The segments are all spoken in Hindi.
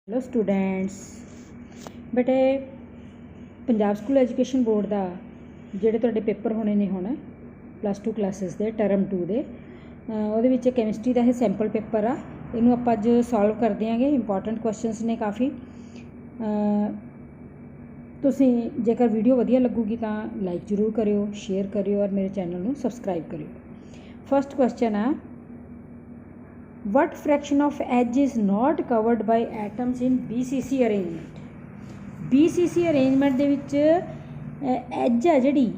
हेलो स्टूडेंट्स बेटे पंजाब स्कूल एजुकेशन बोर्ड का ਜਿਹੜੇ ਤੁਹਾਡੇ पेपर होने ने ਹੁਣ +2 ਕਲਾਸਿਸ ਦੇ ਟਰਮ 2 ਦੇ ਉਹਦੇ ਵਿੱਚ ਕੈਮਿਸਟਰੀ ਦਾ ਇਹ ਸੈਂਪਲ ਪੇਪਰ ਆ ਇਹਨੂੰ ਆਪਾਂ ਅੱਜ ਸੋਲਵ ਕਰ ਦਿਆਂਗੇ। ਇੰਪੋਰਟੈਂਟ ਕੁਐਸਚਨਸ ਨੇ ਕਾफ़ी। ਤੁਸੀਂ ਜੇਕਰ ਵੀਡੀਓ ਵਧੀਆ ਲੱਗੂਗੀ ਤਾਂ ਲਾਈਕ ਜ਼ਰੂਰ ਕਰਿਓ, ਸ਼ੇਅਰ ਕਰਿਓ ਔਰ ਮੇਰੇ ਚੈਨਲ ਨੂੰ ਸਬਸਕ੍ਰਾਈਬ ਕਰਿਓ। ਫਸਟ ਕੁਐਸਚਨ ਆ, what fraction of edge is not covered by atoms in BCC arrangement? BCC arrangement ਦੇ ਵਿੱਚ ਐਜ ਆ ਜਿਹੜੀ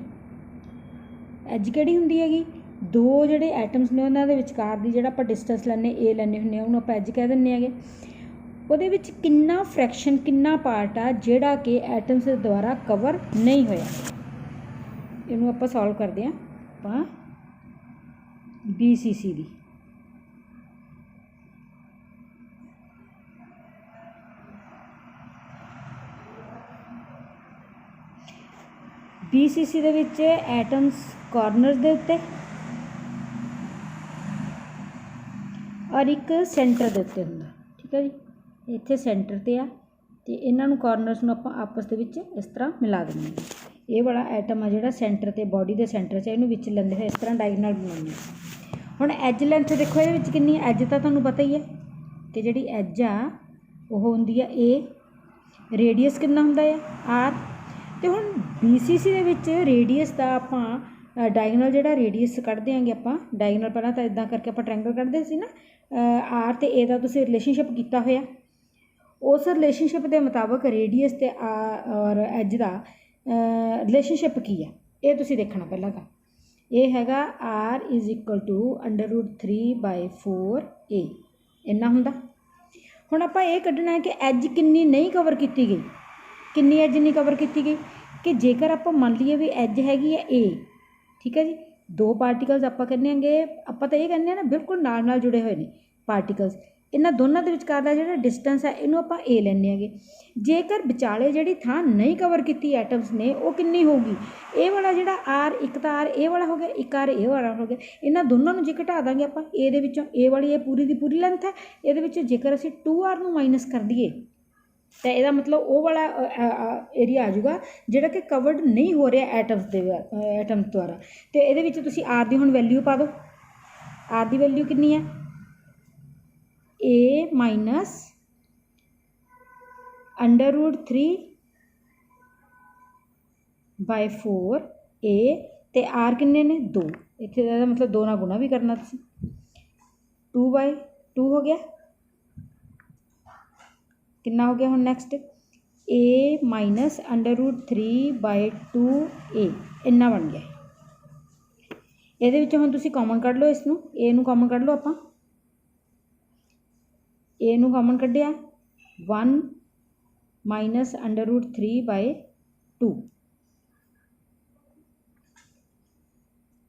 ਐਜ ਕਿਹੜੀ ਹੁੰਦੀ ਹੈਗੀ, ਦੋ ਜਿਹੜੇ ਐਟਮਸ ਨੇ ਉਹਨਾਂ ਦੇ ਵਿਚਕਾਰ ਦੀ ਜਿਹੜਾ ਆਪਾਂ ਡਿਸਟੈਂਸ ਲੈਂਦੇ A ਲੈਂਦੇ ਹੁੰਦੇ ਹਾਂ ਉਹਨੂੰ ਆਪਾਂ ਐਜ ਕਹਿ ਦਿੰਦੇ ਹੈਗੇ। ਉਹਦੇ ਵਿੱਚ ਕਿੰਨਾ ਫ੍ਰੈਕਸ਼ਨ ਕਿੰਨਾ ਪਾਰਟ ਆ ਜਿਹੜਾ ਕਿ ਐਟਮਸ ਦੇ ਦੁਆਰਾ ਕਵਰ ਨਹੀਂ ਹੋਇਆ। ਇਹਨੂੰ ਆਪਾਂ ਸੋਲਵ ਕਰਦੇ ਹਾਂ ਆਪਾਂ BCC ਦੀ। BCC ਦੇ ਵਿੱਚ ਐਟਮਸ ਕਾਰਨਰਸ ਦੇ ਉੱਤੇ ਔਰ ਇੱਕ ਸੈਂਟਰ ਦੇ ਉੱਤੇ ਹੁੰਦਾ, ਠੀਕ ਹੈ ਜੀ। ਇੱਥੇ ਸੈਂਟਰ 'ਤੇ ਆ ਅਤੇ ਇਹਨਾਂ ਨੂੰ ਕਾਰਨਰਸ ਨੂੰ ਆਪਾਂ ਆਪਸ ਦੇ ਵਿੱਚ ਇਸ ਤਰ੍ਹਾਂ ਮਿਲਾ ਦਿੰਦੇ ਹਾਂ। ਇਹ ਵਾਲਾ ਐਟਮ ਆ ਜਿਹੜਾ ਸੈਂਟਰ 'ਤੇ ਬੋਡੀ ਦੇ ਸੈਂਟਰ 'ਚ ਇਹਨੂੰ ਵਿੱਚ ਲੈਂਦੇ ਹੋਏ ਇਸ ਤਰ੍ਹਾਂ ਡਾਇਗਨਲ ਬਣਾਉਂਦੇ ਹਾਂ। ਹੁਣ ਐਜ ਲੈਂਥ ਦੇਖੋ ਇਹਦੇ ਵਿੱਚ ਕਿੰਨੀ ਐਜ ਤਾਂ ਤੁਹਾਨੂੰ ਪਤਾ ਹੀ ਹੈ ਕਿ ਜਿਹੜੀ ਐਜ ਆ ਉਹ ਹੁੰਦੀ ਆ A, ਰੇਡੀਅਸ ਕਿੰਨਾ ਹੁੰਦਾ ਆ R। ਅਤੇ ਹੁਣ BCC ਦੇ ਵਿੱਚ ਰੇਡੀਅਸ ਦਾ ਆਪਾਂ ਡਾਇਗਨਲ ਜਿਹੜਾ ਰੇਡੀਅਸ ਕੱਢ ਦਿਆਂਗੇ ਆਪਾਂ ਡਾਇਗਨਲ, ਪਹਿਲਾਂ ਤਾਂ ਇੱਦਾਂ ਕਰਕੇ ਆਪਾਂ ਟ੍ਰਾਇੰਗਲ ਕੱਢਦੇ ਸੀ ਨਾ। R ਅਤੇ A ਦਾ ਤੁਸੀਂ ਰਿਲੇਸ਼ਨਸ਼ਿਪ ਕੀਤਾ ਹੋਇਆ, ਉਸ ਰਿਲੇਸ਼ਨਸ਼ਿਪ ਦੇ ਮੁਤਾਬਕ ਰੇਡੀਅਸ ਅਤੇ ਔਰ ਐਜ ਦਾ ਰਿਲੇਸ਼ਨਸ਼ਿਪ ਕੀ ਆ ਇਹ ਤੁਸੀਂ ਦੇਖਣਾ ਪਹਿਲਾਂ ਤਾਂ। ਇਹ ਹੈਗਾ R = √3/4A ਇੰਨਾ ਹੁੰਦਾ। ਹੁਣ ਆਪਾਂ ਇਹ ਕੱਢਣਾ ਹੈ ਕਿ ਐਜ ਕਿੰਨੀ ਨਹੀਂ ਕਵਰ ਕੀਤੀ ਗਈ, ਕਿੰਨੀ ਐਜ ਨਹੀਂ ਕਵਰ ਕੀਤੀ ਗਈ। ਕਿ ਜੇਕਰ ਆਪਾਂ ਮੰਨ ਲਈਏ ਵੀ ਐਜ ਹੈਗੀ ਹੈ A, ਠੀਕ ਹੈ ਜੀ, ਦੋ ਪਾਰਟੀਕਲਸ ਆਪਾਂ ਕਹਿੰਦੇ ਆਂਗੇ, ਆਪਾਂ ਤਾਂ ਇਹ ਕਹਿੰਦੇ ਹਾਂ ਨਾ ਬਿਲਕੁਲ ਨਾਲ ਜੁੜੇ ਹੋਏ ਨੇ ਪਾਰਟੀਕਲਸ। ਇਹਨਾਂ ਦੋਨਾਂ ਦੇ ਵਿਚਕਾਰ ਦਾ ਜਿਹੜਾ ਡਿਸਟੈਂਸ ਹੈ ਇਹਨੂੰ ਆਪਾਂ A ਲੈਂਦੇ ਹੈਗੇ। ਜੇਕਰ ਵਿਚਾਲੇ ਜਿਹੜੀ ਥਾਂ ਨਹੀਂ ਕਵਰ ਕੀਤੀ ਐਟਮਸ ਨੇ ਉਹ ਕਿੰਨੀ ਹੋਊਗੀ, ਇਹ ਵਾਲਾ ਜਿਹੜਾ R, ਇੱਕ ਤਾਂ R ਇਹ ਵਾਲਾ ਹੋ ਗਿਆ, ਇੱਕ R ਇਹ ਵਾਲਾ ਹੋ ਗਿਆ। ਇਹਨਾਂ ਦੋਨਾਂ ਨੂੰ ਜੇ ਘਟਾ ਦਾਂਗੇ ਆਪਾਂ A ਦੇ ਵਿੱਚੋਂ, A ਵਾਲੀ ਇਹ ਪੂਰੀ ਦੀ ਪੂਰੀ ਲੈਂਥ ਹੈ, ਇਹਦੇ ਵਿੱਚ ਜੇਕਰ ਅਸੀਂ 2R ਨੂੰ ਮਾਈਨਸ ਕਰ ਦਈਏ ਤਾਂ ਇਹਦਾ ਮਤਲਬ ਉਹ ਵਾਲਾ ਏਰੀਆ ਆ ਜਾਊਗਾ ਜਿਹੜਾ ਕਿ ਕਵਰਡ ਨਹੀਂ ਹੋ ਰਿਹਾ ਐਟਮਸ ਦੁਆਰਾ। ਅਤੇ ਇਹਦੇ ਵਿੱਚ ਤੁਸੀਂ R ਦੀ ਹੁਣ ਵੈਲਿਊ ਪਾ ਦਿਓ। R ਦੀ ਵੈਲਿਊ ਕਿੰਨੀ ਹੈ, A - √3/4A ਅਤੇ R ਕਿੰਨੇ ਨੇ 2, ਇੱਥੇ ਦਾ ਮਤਲਬ 2 ਨਾਲ ਗੁਣਾ ਵੀ ਕਰਨਾ ਤੁਸੀਂ, 2/2 ਹੋ ਗਿਆ। ਕਿੰਨਾ ਹੋ ਗਿਆ ਹੁਣ ਨੈਕਸਟ A - √3/2A ਇੰਨਾ ਬਣ ਗਿਆ। ਇਹਦੇ ਵਿੱਚੋਂ ਹੁਣ ਤੁਸੀਂ ਕਾਮਨ ਕੱਢ ਲਓ, ਇਸ ਨੂੰ A ਨੂੰ ਕਾਮਨ ਕੱਢ ਲਓ। ਆਪਾਂ A ਨੂੰ ਕਾਮਨ ਕੱਢਿਆ 1 - √3/2।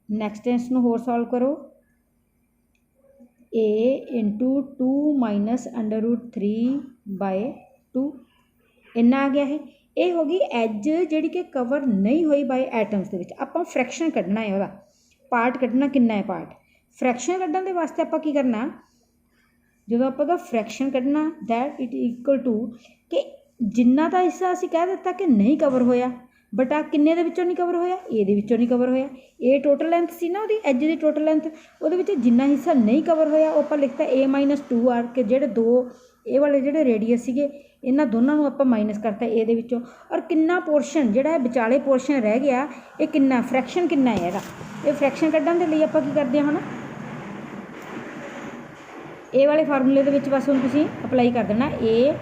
ਨੈਕਸਟ ਇਸ ਨੂੰ ਹੋਰ ਸੋਲਵ ਕਰੋ, A × 2 - √3/2 ਇੰਨਾ ਆ ਗਿਆ। ਇਹ ਹੋ ਗਈ ਐਜ ਜਿਹੜੀ ਕਿ ਕਵਰ ਨਹੀਂ ਹੋਈ ਬਾਈ ਐਟਮਸ ਦੇ ਵਿੱਚ। ਆਪਾਂ ਫ੍ਰੈਕਸ਼ਨ ਕੱਢਣਾ ਹੈ, ਉਹਦਾ ਪਾਰਟ ਕੱਢਣਾ ਕਿੰਨਾ ਹੈ ਪਾਰਟ। ਫ੍ਰੈਕਸ਼ਨ ਕੱਢਣ ਦੇ ਵਾਸਤੇ ਆਪਾਂ ਕੀ ਕਰਨਾ, ਜਦੋਂ ਆਪਾਂ ਉਹਦਾ ਫ੍ਰੈਕਸ਼ਨ ਕੱਢਣਾ ਦੈਟ ਇਟ ਇਕੁਅਲ ਟੂ ਕਿ ਜਿੰਨਾ ਦਾ ਹਿੱਸਾ ਅਸੀਂ ਕਹਿ ਦਿੱਤਾ ਕਿ ਨਹੀਂ ਕਵਰ ਹੋਇਆ, ਬਟ ਆ ਕਿੰਨੇ ਦੇ ਵਿੱਚੋਂ ਨਹੀਂ ਕਵਰ ਹੋਇਆ, A ਦੇ ਵਿੱਚੋਂ ਨਹੀਂ ਕਵਰ ਹੋਇਆ। ਇਹ ਟੋਟਲ ਲੈਂਥ ਸੀ ਨਾ ਉਹਦੀ, ਐਜ ਦੀ ਟੋਟਲ ਲੈਂਥ, ਉਹਦੇ ਵਿੱਚ ਜਿੰਨਾ ਹਿੱਸਾ ਨਹੀਂ ਕਵਰ ਹੋਇਆ ਉਹ ਆਪਾਂ ਲਿਖਤਾ A - 2R ਕਿ ਜਿਹੜੇ ਦੋ ਇਹ ਵਾਲੇ ਜਿਹੜੇ ਰੇਡੀਅਸ ਸੀਗੇ ਇਹਨਾਂ ਦੋਨਾਂ ਨੂੰ ਆਪਾਂ ਮਾਈਨਸ ਕਰਤਾ A ਦੇ ਵਿੱਚੋਂ। ਔਰ ਕਿੰਨਾ ਪੋਰਸ਼ਨ ਜਿਹੜਾ ਇਹ ਵਿਚਾਲੇ ਪੋਰਸ਼ਨ ਰਹਿ ਗਿਆ ਇਹ ਕਿੰਨਾ ਫ੍ਰੈਕਸ਼ਨ ਕਿੰਨਾ ਹੈ ਇਹਦਾ। ਇਹ ਫ੍ਰੈਕਸ਼ਨ ਕੱਢਣ ਦੇ ਲਈ ਆਪਾਂ ਕੀ ਕਰਦੇ ਹਾਂ ਹੁਣ, ਇਹ ਵਾਲੇ ਫਾਰਮੂਲੇ ਦੇ ਵਿੱਚ ਬਸ ਹੁਣ ਤੁਸੀਂ ਅਪਲਾਈ ਕਰ ਦੇਣਾ A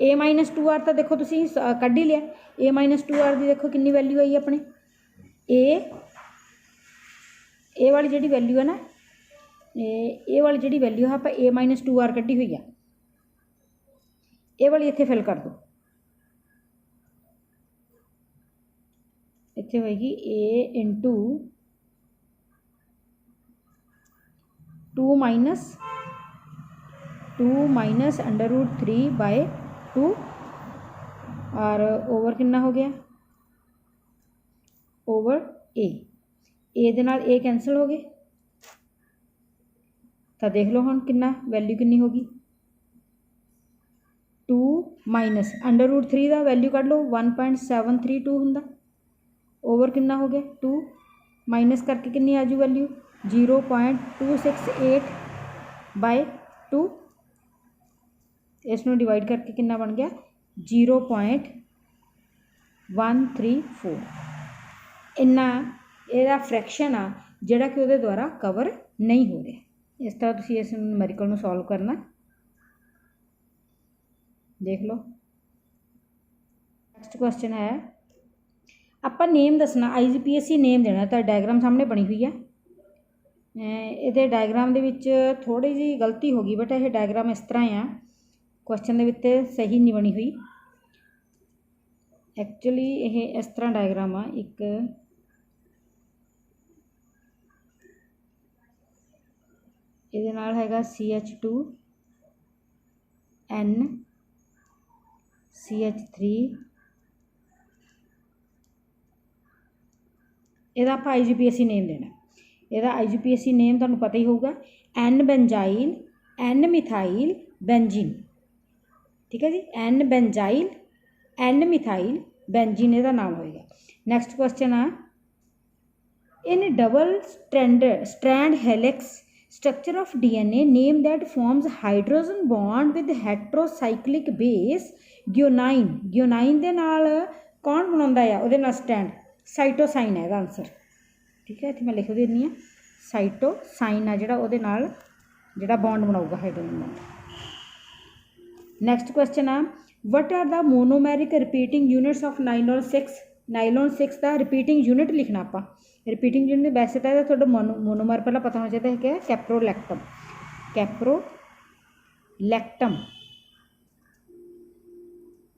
- 2R ਤਾਂ ਦੇਖੋ ਤੁਸੀਂ ਕੱਢ ਹੀ ਲਿਆ। A - 2R ਦੀ ਦੇਖੋ ਕਿੰਨੀ ਵੈਲਿਊ ਆਈ ਆਪਣੇ, ਇਹ ਵਾਲੀ ਜਿਹੜੀ ਵੈਲਿਊ ਹੈ ਨਾ, ਇਹ ਵਾਲੀ ਜਿਹੜੀ ਵੈਲਿਊ ਹੈ ਆਪਾਂ A - 2R ਕੱਢੀ ਹੋਈ ਆ, ਇਹ ਵਾਲੀ ਇੱਥੇ ਫਿਲ ਕਰ ਦਿਓ। ਇੱਥੇ ਹੋਏਗੀ A × 2 - √3/2 और ओवर कितना हो गया, ओवर A ਦੇ ਨਾਲ A कैंसिल हो गए, तो देख लो हुण कितना वैल्यू कितनी होगी 2 माइनस √3 का वैल्यू कढ़ लो 1.732 हुंदा ओवर कितना हो गया 2 माइनस करके कितनी आजू वैल्यू 0.268 बाय 2 इसनों डिवाइड करके कितना बन गया 0.134 इन्ना ਇਹਦਾ फ्रैक्शन आ ਜਿਹੜਾ कि ਉਹਦੇ द्वारा कवर नहीं हो रहा। इस तरह ਤੁਸੀਂ ਇਸ ਨਿਊਮੈਰੀਕਲ ਨੂੰ ਸੋਲਵ करना। देख लो नैक्सट क्वेश्चन है ਆਪਾਂ नेम दसना IGPSC नेम देना तो डायग्राम सामने बनी हुई है। ये डायग्राम दे विच थोड़ी जी गलती हो गई बट यह डायग्राम इस तरह है क्वेश्चन दे विच सही नहीं बनी हुई। एक्चुअली ये इस तरह डायग्राम आ एक ये नाल हैगा CH2N CH3 ਇਹਦਾ ਆਪਾਂ IGPSC नेम देना। ਇਹਦਾ IGPSC नेम ਤੁਹਾਨੂੰ पता ही होगा N benzyl N methyl benzene ठीक है जी N benzyl N methyl benzene ਇਹਦਾ नाम होएगा। नैक्सट क्वेश्चन आ in double strand helix structure of DNA name that forms hydrogen bond with heterocyclic base guanine guanine ਦੇ ਨਾਲ कौन बनाਉਂਦਾ ਆ ਉਹਦੇ ਨਾਲ स्टैंड साइटोसाइन है ਇਹਦਾ आंसर ठीक है। ਇੱਥੇ मैं लिख ਦਿੰਦੀ ਆ साइटोसाइन ਆ ਜਿਹੜਾ ਉਹਦੇ ਨਾਲ ਜਿਹੜਾ बॉन्ड ਬਣਾਊਗਾ हाइड्रोजन बॉन्ड। नेक्स्ट क्वेश्चन आ what are the monomeric repeating units of nylon 6 का रिपीटिंग यूनिट लिखना आप रिपीटिंग यूनिट वैसे तो थोड़ा मोनोमर पहला पता होना चाहिए कि कैप्रोलैक्टम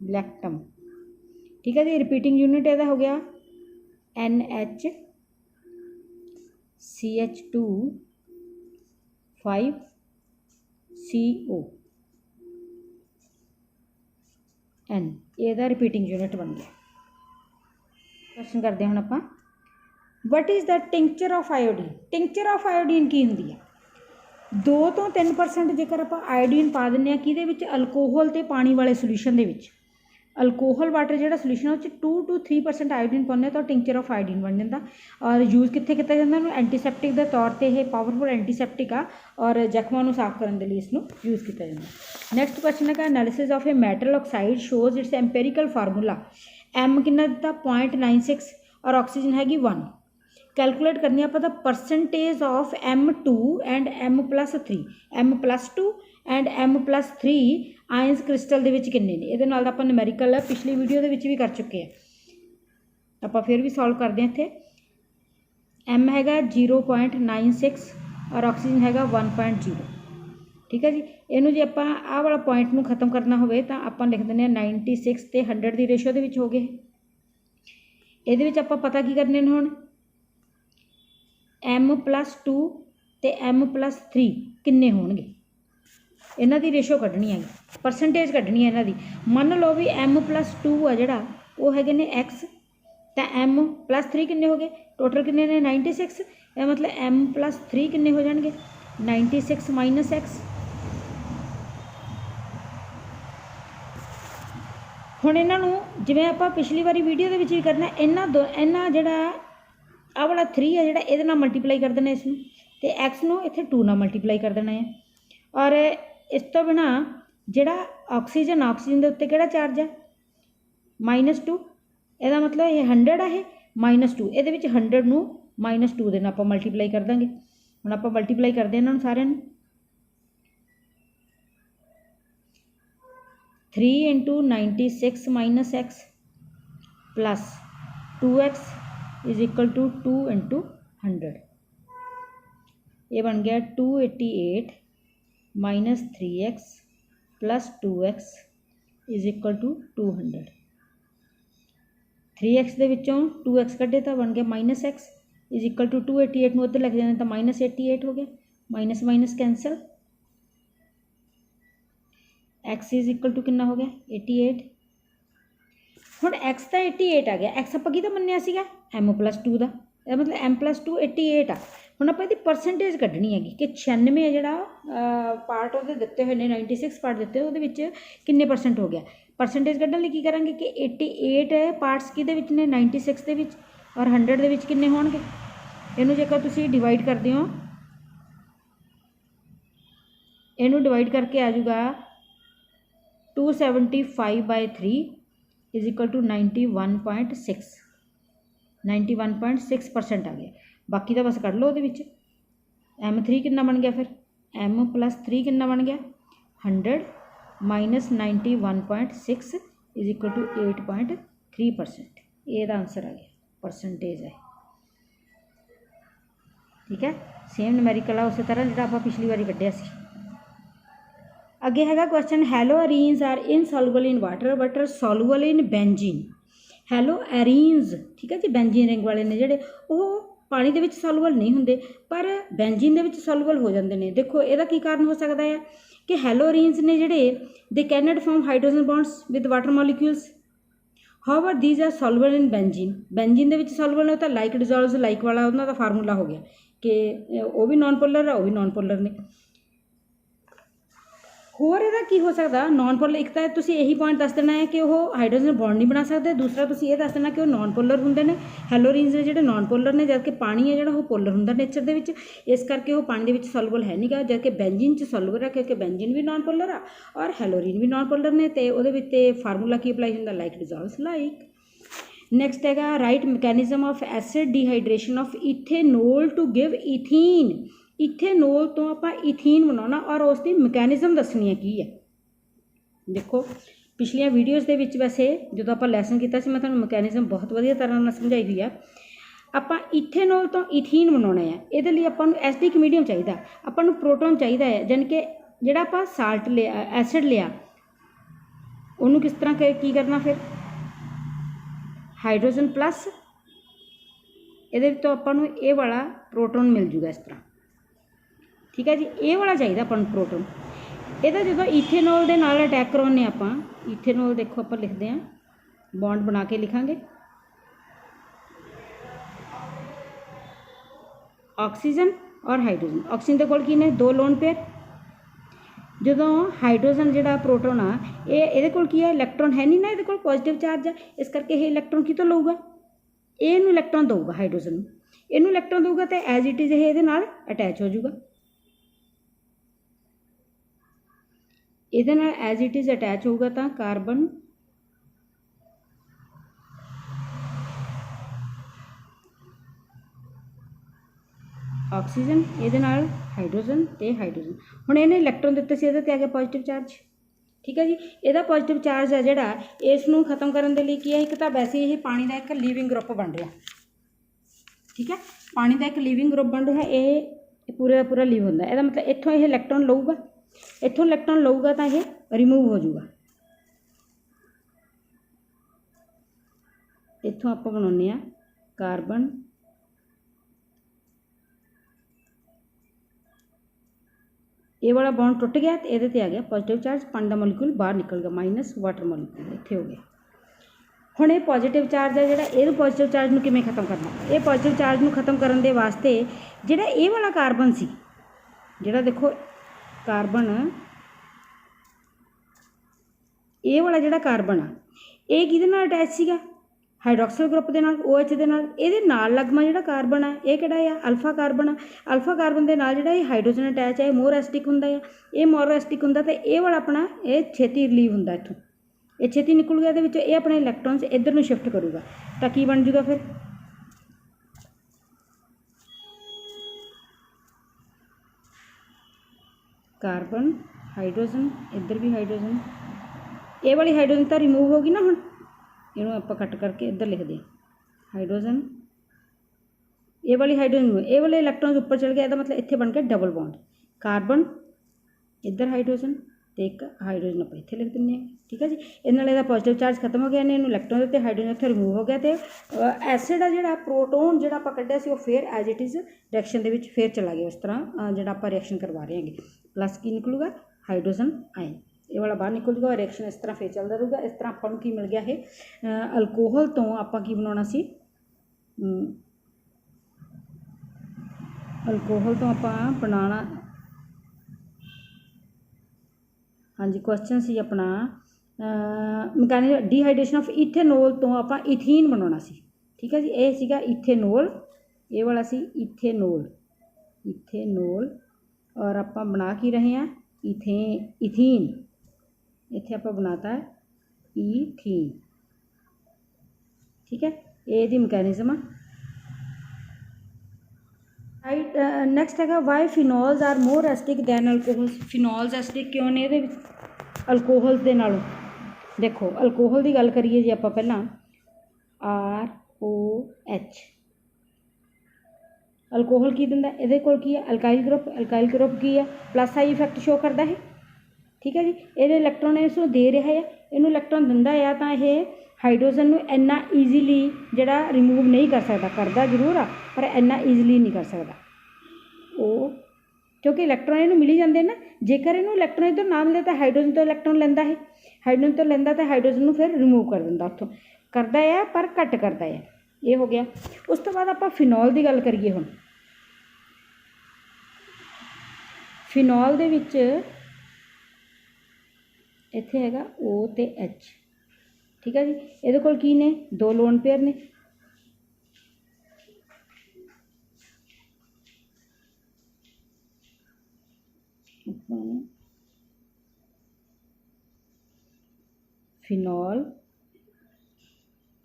लैक्टम ठीक है जी। रिपीटिंग यूनिट यदा हो गया NHCH2 5CO N ਇਹਦਾ रिपीटिंग यूनिट बन गया। क्वेश्चन करते हैं हम आप what is the tincture of iodine. Tincture of iodine की होंगी है 2 ਤੋਂ 3% जेकर आप आयोडीन पा दें कि अल्कोहल तो पानी वाले सोल्यूशन के अल्कोहल वाटर जो सोल्यूशन 2 to 3% आयोडीन पाने तो टिंचर ऑफ आयोडीन बन जाता। और यूज़ कितने किया जाता है एंटीसैप्टिक के तौर पर यह पावरफुल एंटीसैप्टिक आ और जख्मों को साफ करने के लिए इसको यूज़ किया जाता। नैक्सट क्वेश्चन है analysis of a metal oxide shows its empirical formula M कितना दिता 0.96 और ऑक्सीजन हैगी 1 कैलकुलेट करनी आप percentage of M2 and M+3 M+2 and M+3 ions crystal दे विच किन्ने ने ये आप न्यूमैरिकल पिछली वीडियो दे विच भी कर चुके हैं आप फिर भी सॉल्व करते हैं। इत्थे M हैगा 0.96 और ऑक्सीजन हैगा 1.0 ठीक है जी। इनू जे आप आह वाला पॉइंट में खत्म करना होवे तो आप लिख दें 96 ते 100 की रेशो दे विच हो गए। ये आप पता की करने हुण M+2 ते M+3 किन्ने होणगे इन्हां दी रेशो कढ़नी है परसेंटेज कढ़नी है इन्हां दी। मान लो भी M+2 आ जिहड़ा वो हैगे ने X तो M+3 किन्ने हो गए टोटल किन्ने ने 96 ये मतलब M+3 किन्ने हो जाएंगे 96 माइनस X। हुण इन्हां नूं जिवें आपां पिछली वारी वीडियो दे विच भी करना इन्हां जिहड़ा आ वाला 3 है जिहड़ा इहदे नाल मल्टीप्लाई कर देना इसनूं ते X नूं इत्थे 2 नाल मल्टीप्लाई कर देना है। और इस तो बिना जिहड़ा ऑक्सीजन ऑक्सीजन के उत्ते किहड़ा चार्ज है -2 ਇਹਦਾ मतलब ये 100 है -2 ਇਹਦੇ ਵਿੱਚ 100 ਨੂੰ -2 ਦੇ ਨਾਲ ਆਪਾਂ ਮਲਟੀਪਲਾਈ ਕਰ ਦਾਂਗੇ। ਹੁਣ ਆਪਾਂ ਮਲਟੀਪਲਾਈ ਕਰਦੇ ਇਹਨਾਂ ਨੂੰ ਸਾਰਿਆਂ ਨੂੰ 3 × 96 - x plus 2x is equal to 2 × 100 ये बन गया 288 minus 3x plus 2x is equal to 200। 3x के विचों 2x कढ़े तो बन गया -x इज इक्वल टू 288 में उधर लग जाने तो -88 हो गया minus minus cancel x is equal to कितना हो गया 88। हुण x तो 88 आ गया x आप कि मन्निया सीगा M+2 का मतलब M+2 88 आ ਹੁਣ ਆਪਾਂ ਇਹਦੀ ਪਰਸੈਂਟੇਜ ਕੱਢਣੀ ਹੈਗੀ ਕਿ 96 ਹੈ ਜਿਹੜਾ ਪਾਰਟ ਉਹਦੇ ਦਿੱਤੇ ਹੋਏ ਨੇ 96 ਪਾਰਟ ਦਿੱਤੇ ਉਹਦੇ ਵਿੱਚ ਕਿੰਨੇ ਪਰਸੈਂਟ ਹੋ ਗਿਆ। ਪਰਸੈਂਟੇਜ ਕੱਢਣ ਲਈ ਕੀ ਕਰਾਂਗੇ ਕਿ 88 ਪਾਰਟਸ ਕਿਹਦੇ ਵਿੱਚ ਨੇ 96 ਦੇ ਵਿੱਚ ਔਰ 100 ਦੇ ਵਿੱਚ ਕਿੰਨੇ ਹੋਣਗੇ। ਇਹਨੂੰ ਜੇਕਰ ਤੁਸੀਂ ਡਿਵਾਈਡ ਕਰਦੇ ਹੋ, ਇਹਨੂੰ ਡਿਵਾਈਡ ਕਰਕੇ ਆ ਜਾਊਗਾ 275/3 इज इक्वल टू 91.6 91.6% आ गया। बाकी तो बस कढ़ लो वो M3 कितना बन गया, फिर M+3 कितना बन गया 100 माइनस 91.6 इज इक्वल टू 8.3%। ये आंसर आ गया, परसेंटेज है। ठीक है, सेम न्यूमेरिकल है उस तरह जो आप पिछली बारी कढ़िया सी। अगे है question, haloarenes are insoluble in water but are soluble in benzene. Haloarenes, ठीक है जी, बेंजीन रिंग वाले ने ਜਿਹੜੇ ਉਹ ਪਾਣੀ ਦੇ ਵਿੱਚ ਸੋਲੂਬਲ ਨਹੀਂ ਹੁੰਦੇ ਪਰ ਬੈਂਜੀਨ ਦੇ ਵਿੱਚ ਸੋਲੂਬਲ ਹੋ ਜਾਂਦੇ ਨੇ। ਦੇਖੋ ਇਹਦਾ ਕੀ ਕਾਰਨ ਹੋ ਸਕਦਾ ਹੈ ਕਿ ਹੈਲੋ ਐਰੀਨਸ ਨੇ ਜਿਹੜੇ they cannot form hydrogen bonds with water molecules, however these are soluble in benzene. Benzene ਦੇ ਵਿੱਚ ਸੋਲੂਬਲ ਨੇ ਤਾਂ ਲਾਈਕ ਡਿਜ਼ੋਲਵਸ ਲਾਈਕ ਵਾਲਾ ਉਹਨਾਂ ਦਾ ਫਾਰਮੂਲਾ ਹੋ ਗਿਆ ਕਿ ਉਹ ਵੀ ਨॉन ਪੋਲਰ ਆ ਉਹ ਵੀ ਨॉन ਪੋਲਰ ਨੇ। होर ਇਹਦਾ ਕੀ ਹੋ ਸਕਦਾ नॉन पोलर, एक ਤਾਂ ਤੁਸੀਂ ਇਹੀ ਪੁਆਇੰਟ ਦੱਸ ਦੇਣਾ ਹੈ ਕਿ ਉਹ ਹਾਈਡਰੋਜਨ ਬੌਂਡ ਨਹੀਂ ਬਣਾ ਸਕਦੇ, ਦੂਸਰਾ ਤੁਸੀਂ ਇਹ ਦੱਸ ਦੇਣਾ ਕਿ ਉਹ ਨॉन पोलर ਹੁੰਦੇ ਨੇ। ਹੈਲੋਰੀਨਸ ਨੇ ਜਿਹੜੇ नॉन पोलर ਨੇ, ਜਦ ਕਿ ਪਾਣੀ ਹੈ ਜਿਹੜਾ ਉਹ ਪੋਲਰ ਹੁੰਦਾ ਨੇਚਰ ਦੇ ਵਿੱਚ, ਇਸ ਕਰਕੇ ਉਹ ਪਾਣੀ ਦੇ ਵਿੱਚ ਸੋਲੂਬਲ ਹੈ ਨਹੀਂਗਾ, ਜਦ ਕਿ ਬੈਂਜੀਨ 'ਚ ਸੋਲੂਬਲ ਹੈ ਕਿਉਂਕਿ ਬੈਂਜੀਨ ਵੀ नॉन पोलर ਆ ਔਰ ਹੈਲੋਰੀਨ ਵੀ नॉन पोलर ਨੇ। ਅਤੇ ਉਹਦੇ ਵਿੱਚ ਤੇ ਫਾਰਮੂਲਾ ਕੀ ਅਪਲਾਈ ਹੁੰਦਾ, ਲਾਈਕ ਡਿਜ਼ੋਲਵਸ ਲਾਈਕ। ਨੈਕਸਟ ਹੈਗਾ write mechanism of acid dehydration of ethanol to give ethene. Ethanol तो आप इथीन बनाना और उसकी मैकेनिज्म दसनी है की है। देखो पिछलियां वीडियोज़ के वैसे जो आप लैसन किया मैं तुम्हें मैकेनिज्म बहुत वधिया तरह समझाई हुई है। आप इथेनोल तो इथीन बनाना है, ये आपको एसिडिक मीडियम चाहिए, आपको प्रोटोन चाहिए है, जानी कि जोड़ा आप साल्ट लिया एसिड लिया उन्होंने किस तरह की करना, फिर हाइड्रोजन प्लस ये तो आपको ये वाला प्रोटोन मिल जूगा इस तरह। ठीक है जी, ये वाला चाहिए अपन प्रोटोन। ਇਹਦਾ ਜਦੋਂ ਈਥੇਨੋਲ ਦੇ ਨਾਲ ਅਟੈਕ ਕਰਾਉਂਦੇ ਆਪਾਂ, ਈਥੇਨੋਲ ਦੇਖੋ ਆਪਾਂ ਲਿਖਦੇ ਹਾਂ, ਬੌਂਡ ਬਣਾ ਕੇ ਲਿਖਾਂਗੇ ਆਕਸੀਜਨ ਔਰ ਹਾਈਡਰੋਜਨ। ਆਕਸੀਜਨ ਦੇ ਕੋਲ ਕੀ ਨੇ, 2 ਲੋਨ ਪੇਅਰ। ਜਦੋਂ ਹਾਈਡਰੋਜਨ ਜਿਹੜਾ ਪ੍ਰੋਟੋਨ ਆ ਇਹਦੇ ਕੋਲ ਕੀ ਹੈ, ਇਲੈਕਟ੍ਰੋਨ ਹੈ ਨਹੀਂ ਨਾ, ਇਹਦੇ ਕੋਲ ਪੋਜ਼ਿਟਿਵ ਚਾਰਜ ਆ, ਇਸ ਕਰਕੇ ਇਹ ਇਲੈਕਟ੍ਰੋਨ ਕਿਤੋਂ ਲਊਗਾ, ਇਹਨੂੰ ਇਲੈਕਟ੍ਰੋਨ ਦਊਗਾ, ਹਾਈਡਰੋਜਨ ਨੂੰ ਇਹਨੂੰ ਇਲੈਕਟ੍ਰੋਨ ਦਊਗਾ ਤੇ ਐਜ਼ ਇਟ ਇਜ਼ ਇਹ ਇਹਦੇ ਨਾਲ ਅਟੈਚ ਹੋ ਜਾਊਗਾ। ਇਹਦੇ ਨਾਲ ਐਜ਼ ਇਟ ਇਜ਼ ਅਟੈਚ ਹੋਊਗਾ ਤਾਂ ਕਾਰਬਨ ਆਕਸੀਜਨ, ਇਹਦੇ ਨਾਲ ਹਾਈਡਰੋਜਨ ਤੇ ਹਾਈਡਰੋਜਨ। ਹੁਣ ਇਹਨੇ ਇਲੈਕਟ੍ਰੋਨ ਦਿੱਤੇ ਸੀ, ਇਹਦੇ ਤੇ ਆ ਗਿਆ ਪੋਜ਼ਿਟਿਵ ਚਾਰਜ। ठीक है जी, ਇਹਦਾ ਪੋਜ਼ਿਟਿਵ ਚਾਰਜ ਹੈ ਜਿਹੜਾ ਇਸ ਨੂੰ ਖਤਮ ਕਰਨ ਦੇ ਲਈ ਕੀ ਹੈ, ਇੱਕ ਤਾਂ ਵੈਸੇ ਇਹ ਪਾਣੀ ਦਾ ਇੱਕ ਲੀਵਿੰਗ ਗਰੁੱਪ ਬਣ ਰਿਹਾ। ਠੀਕ ਹੈ, ਪਾਣੀ ਦਾ ਇੱਕ ਲੀਵਿੰਗ ਗਰੁੱਪ ਬਣ ਰਿਹਾ, ਇਹ ਪੂਰਾ ਦਾ ਪੂਰਾ ਲੀਵ ਹੁੰਦਾ। ਇਹਦਾ ਮਤਲਬ ਇੱਥੋਂ ਇਹ ਇਲੈਕਟ੍ਰੋਨ ਲਊਗਾ, ਇੱਥੋਂ ਇਲੈਕਟ੍ਰੋਨ ਲਊਗਾ ਤਾਂ ਇਹ ਰਿਮੂਵ ਹੋ ਜਾਊਗਾ। ਇੱਥੋਂ ਆਪਾਂ ਬਣਾਉਂਦੇ ਹਾਂ ਕਾਰਬਨ ये वाला बॉन्ड टुट गया तो ये आ गया पॉजिटिव चार्ज, पानी का मोलीक्यूल बाहर निकल गया, माइनस वाटर मोलीक्यूल इत्थे हो गया। हुण ये पॉजिटिव चार्ज है जिहड़ा ये पॉजिटिव चार्ज नूं किवें खत्म करना, ये पॉजिटिव चार्ज नूं खत्म करन दे वास्ते जिहड़ा ये वाला कार्बन सी, जिहड़ा देखो कार्बन ये वाला जिहड़ा कार्बन आ ये किहदे नाल अटैच सीगा, हाइड्रोक्सिल ग्रुप के नाल OH के नाल। ये नाल लगमा जिहड़ा कार्बन आ ये किहड़ा आ, अल्फा कार्बन आ। अल्फा कार्बन के नाल जिहड़ा हाइड्रोजन अटैच है मोर एसिडिक हुंदा है, ये मोर एसिडिक हुंदा ते ये वाला अपना ये छेती रिलीव हुंदा, इत्थों ये छेती निकल गया, ये अपने इलैक्ट्रॉन्स इधर नूं शिफ्ट करूगा तो की बन जूगा फिर कार्बन हाइड्रोजन, इधर भी हाइड्रोजन, ये वाली हाइड्रोजन तो रिमूव होगी ना। हुण इनू आप कट करके इधर लिख दें हाइड्रोजन, ये वाली हाइड्रोजन ये वाले इलैक्ट्रॉन ऊपर चल गया, इसका मतलब इत्थे बन गया डबल बॉन्ड, कार्बन इधर हाइड्रोजन तो एक हाइड्रोजन आप इत्थे लिख दें। ठीक है जी, इहदा पॉजिटिव चार्ज खत्म हो गया ने, इनू इलैक्ट्रॉन दिते, हाइड्रोजन इत्थे रिमूव हो गया तो एसिड आ जिहड़ा प्रोटोन जिहड़ा आपां कढिया सी वो फिर एज इट इज़ रिएक्शन दे विच फिर चला गया। उस तरह जिहड़ा आपां रिएक्शन करवा रहे हैं, प्लस की निकलूगा हाइड्रोजन आयन, ये वाला बाहर निकल जाएगा, रिएक्शन इस तरह फिर चलता रहेगा। इस तरह आपको की मिल गया है, अल्कोहल तो आप की बनाना सी अल्कोहल तो आप बनाना, हाँ जी क्वेश्चन सी अपना मैकेनिज्म डिहाइड्रेशन ऑफ इथेनॉल तो आप इथीन बनाना सी। ठीक है जी, ये सीगा इथेनॉल, ये वाला सी इथेनॉल, इथेनॉल और आप बना की रहे हैं इथीन, इत्थे आप बनाता है इथीन। ठीक है, ये दी मैकेनिज्म। राइट, नैक्सट है why phenols are more acidic than alcohols. Phenols acidic क्यों ने ये अल्कोहल्स के नालों? देखो अल्कोहल की गल करिए जी, आप पहला ROH, अल्कोहल की दिंदा, ये कोल की है अल्काइल ग्रुप, अल्काइल ग्रुप की है प्लस आई इफैक्ट शो करता है। ठीक है जी, ये इलैक्ट्रॉन इसनूं दे रहा है, इनू इलैक्ट्रॉन दिंदा है तो यह हाइड्रोजन नूं इन्ना ईजीली जिहड़ा रिमूव नहीं कर सकता, करता जरूर आ पर इन्ना ईजीली नहीं कर सकता वो, क्योंकि इलैक्ट्रॉन इनू मिली जाते हैं ना। जेकर इनू इलैक्ट्रॉन इधर ना मिले तो हाइड्रोजन तो इलैक्ट्रॉन लैंदा है, हाइड्रोजन तो लैंदा तो हाइड्रोजन नूं फिर रिमूव कर दिंदा उत्थों, करता है पर घट करता है। ये हो गया। उस तो बाद आप फिनॉल की गल करिए हुण, फिनॉल दे विच इत्थे हैगा O ते H। ठीक है जी, ये कोल की ने दो लोन पेयर ने, फिनॉल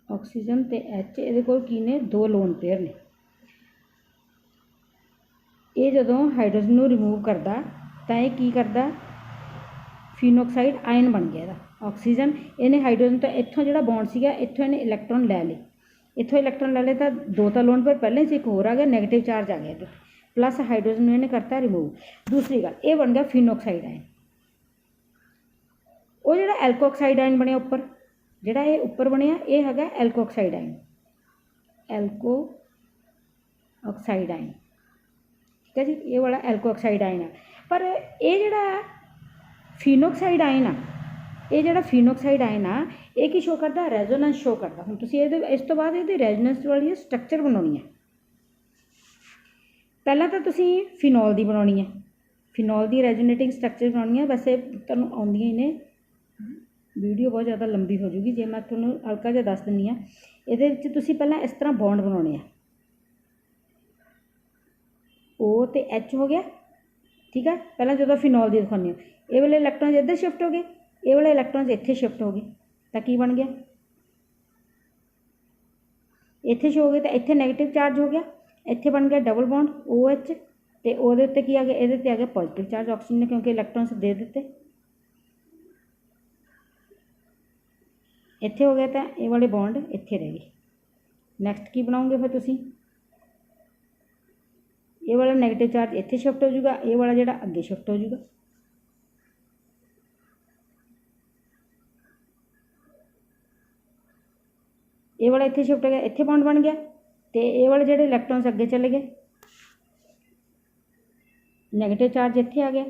ऑक्सीजन ते H, ये कोल की ने दो लोन पेयर ने। ये जदों हाइड्रोजन नूं रिमूव करदा तां ये की करदा, फिनोक्साइड आयन बन गया ਇਹਦਾ। ऑक्सीजन इन्हें हाइड्रोजन तो इत्थों जिहड़ा बॉन्ड सीगा इत्थों इन्हें इलैक्ट्रॉन लै ले, इत्थों इलैक्ट्रॉन लै ले तो दो तो लोन पर पहले से एक होर आ गया, नैगेटिव चार्ज आ गया प्लस हाइड्रोजन इन्हें करता रिमूव। दूसरी गल ये बन गया फिनोक्साइड आयन। वो जिहड़ा एल्कोक्साइड आयन बनया उपर, जिहड़ा ये उपर बनया ये हैगा एल्कोक्साइड आयन, एल्को ऑक्साइड आयन। ठीक है जी, ये वाला एल्कोक्साइड आयन है। पर ये जिहड़ा फिनोक्साइड आयन आ, ये जिहड़ा फिनोक्साइड आयन आ ये की शो करता, रेजोनेंस शो करता। हुण तुसीं इस तो बाद ये रेजोनेंस वाली स्ट्रक्चर बनानी है। पहला तो तुसीं फिनॉल की बनानी है, फिनॉल की रेजोनेटिंग स्ट्रक्चर बनानी है। वैसे तुहानूं आउंदियां ही ने, वीडियो बहुत ज़्यादा लंबी हो जूगी जे मैं तुहानूं हल्का जिहा दस दिंदी हाँ। इहदे विच तुसीं पहलां इस तरह बॉन्ड बनाने हैं, O ते H हो गया। ठीक है, पहलां जदों फिनॉल की दिखानी हो, ये वाले इलैक्ट्रॉन इधर शिफ्ट हो गए, ये वाले इलैक्ट्रॉन इत्थे शिफ्ट हो गए तो की बन गया, इत्थे शो हो गए तो इत्थे नैगेटिव चार्ज हो गया, इत्थे बन गया डबल बॉन्ड OH तो वो की आ गया, ये आ गया पॉजिटिव चार्ज ऑक्सीजन ने, क्योंकि इलैक्ट्रॉन्स दे दिते। इत्थे हो गया तो ये वाले बॉन्ड इत्थे रह गए। नैक्सट की बनाओगे फिर तुसीं, ये वाला नैगेटिव चार्ज इत्थे शिफ्ट हो जाऊगा, ये वाला जिहड़ा अगे शिफ्ट हो जाऊगा। ये वाला इत्थे शिफ्ट हो गया, इत्थे बॉन्ड बन गया तो ये वाले जिहड़े इलैक्ट्रॉन्स अगे चले गए, नैगेटिव चार्ज इत्थे आ गया।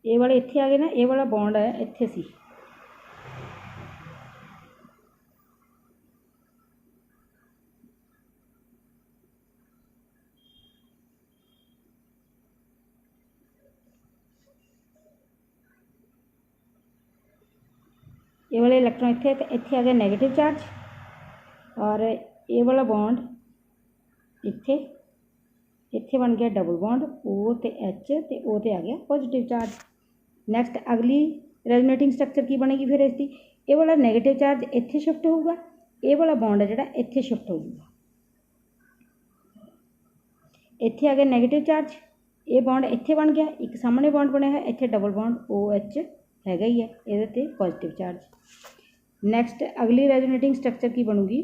ये वाले इत्थे आ गए ना, ये वाला बॉन्ड है इत्थे सी, ये वाले इलैक्ट्रॉन इत्थे तो इत्थे आ गया नैगेटिव चार्ज, और ये वाला बॉन्ड इत्थे, इत्थे बन गया डबल बॉन्ड O ते H ते O ते आ गया पॉजिटिव चार्ज। नैक्सट अगली रेजोनेटिंग स्ट्रक्चर की बनेगी फिर इसकी, ये वाला नैगेटिव चार्ज इत्थे शिफ्ट होगा, ये वाला बॉन्ड है जिहड़ा इत्थे शिफ्ट हो जाएगा, इत्थे आ गया नैगेटिव चार्ज, ये बॉन्ड इत्थे बन गया, एक सामने बॉन्ड बनया है इत्थे डबल बॉन्ड OH हैगा ही है, ये पॉजिटिव चार्ज। नैक्सट अगली रेजोनेटिंग स्ट्रक्चर की बनूगी,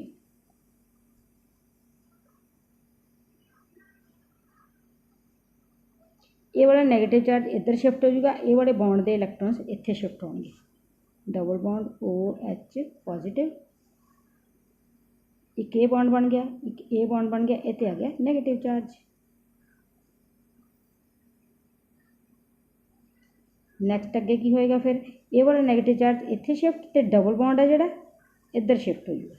ये वाला नैगेटिव चार्ज इधर शिफ्ट हो जाएगा, ये वाले बॉन्ड के इलैक्ट्रॉन्स इत्थे शिफ्ट होंगे, डबल बॉन्ड OH पॉजिटिव, एक ये बॉन्ड बन गया, एक ये बॉन्ड बन गया, इत्थे आ गया नैगेटिव चार्ज। नैक्सट अगे की होएगा फिर ये वाला नैगेटिव चार्ज इत्थे शिफ्ट तो डबल बॉन्ड है जिहड़ा इधर शिफ्ट हो जाएगा।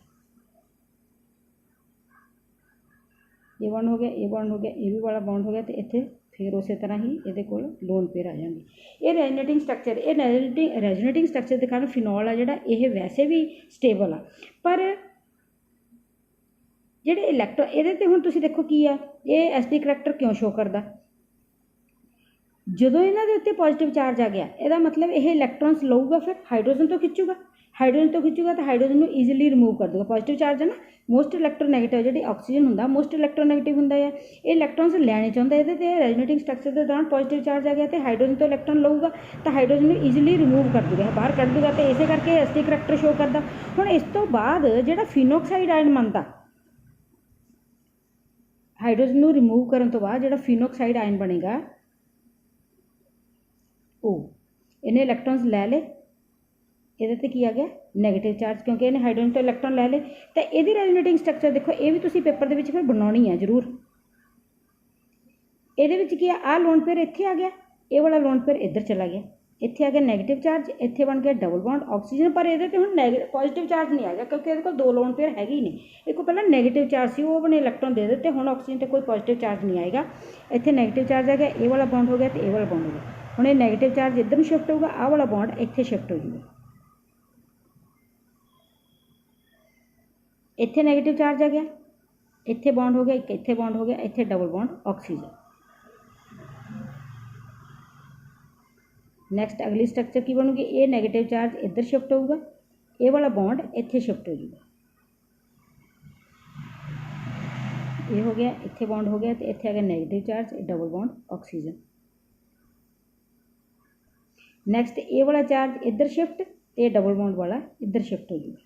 ये बॉन्ड हो गया, ये बॉन्ड हो गया, ये भी वाला बॉन्ड हो गया, तो इत्थे फिर उस तरह ही ये लोन पेयर आ जाएंगे। ये रेजोनेटिंग स्ट्रक्चर, ये रेजोनेटिंग स्ट्रक्चर के कारण फिनॉल है जिहड़ा ये वैसे भी स्टेबल आ, पर जिहड़े इलैक्ट्रॉन ये हुण तुसीं देखो की आ, ये एसडी करैक्टर क्यों शो करदा, जदों इन्हां दे उत्ते पॉजिटिव चार्ज आ गया ਇਹਦਾ मतलब ये इलैक्ट्रॉन्स लऊगा फिर हाइड्रोजन तो खिंचूगा, हाइड्रोजन तो खिंचूगा तो हाइड्रोजन को ईजिली रिमूव कर दूगा। पॉजिटिव चार्ज है ना, मोस्ट इलैक्ट्रोनैगेटिव जी ऑक्सीजन होंगे मोस्ट इलैक्ट्रोनैगेटिव होंगे है, ये इलैक्ट्रॉन्स लैने चाहता है, तो रेजोनेटिंग स्ट्रक्चर के दौरान पॉजिटिव चार्ज आ गया तो हाइड्रोजन तो इलैक्ट्रॉन लऊगा तो हाइड्रोजन को ईजिली रिमूव कर दूगा, बाहर कढ़ दूगा, तो इस करके एसडी करैक्टर शो करता। हुण इस तो बाद जो फिनोक्साइड आयन बनता, हाइड्रोजन को रिमूव करने तो बाद जो फिनोक्साइड आयन बनेगा इन्हें इलैक्ट्रॉन्स लै ले, ये की आ गया नैगेटिव चार्ज, क्योंकि इन्हें हाइड्रोजन तो इलैक्ट्रॉन लै ले, तो ये रेजोनेटिंग स्ट्रक्चर देखो ये भी तुसी पेपर के फिर बनानी है जरूर। ये की आ लोन पेयर इत्थे आ गया, ये वाला लोन पेयर इधर चला गया, इत्थे आ गया नैगेटिव चार्ज, इत्थे बन गया डबल बॉन्ड ऑक्सीजन, पर ये हुण पॉजिटिव चार्ज नहीं आ गया क्योंकि ये दो लोन पेयर है ही नहीं। एक पहला नैगेटिव चार्ज सी वो अपने इलैक्ट्रॉन दे देते, हुण ऑक्सीजन तो कोई पॉजिटिव चार्ज नहीं आएगा, इत्थे नैगेटिव चार्ज आ गया, ये वाला बॉन्ड हो गया तो ये वाला बॉन्ड हो गया। हुण ये नैगेटिव चार्ज इधर शिफ्ट होगा, आ वाला बॉन्ड इत्थे शिफ्ट हो जाएगा, इत्थे नैगेटिव चार्ज आ गया, इत्थे बॉन्ड हो गया, एक इत्थे बॉन्ड हो गया, इत्थे डबल बॉन्ड ऑक्सीजन। नैक्सट अगली स्ट्रक्चर की बनूगी, ये नैगेटिव चार्ज इधर शिफ्ट होगा, ये वाला बॉन्ड इत्थे शिफ्ट हो जाएगा, ये हो गया, इत्थे बॉन्ड हो गया, तो इत्थे आ गया negative charge, double bond oxygen. Next ये वाला चार्ज इधर शिफ्ट, ये डबल बॉन्ड वाला इधर शिफ्ट हो जाएगा,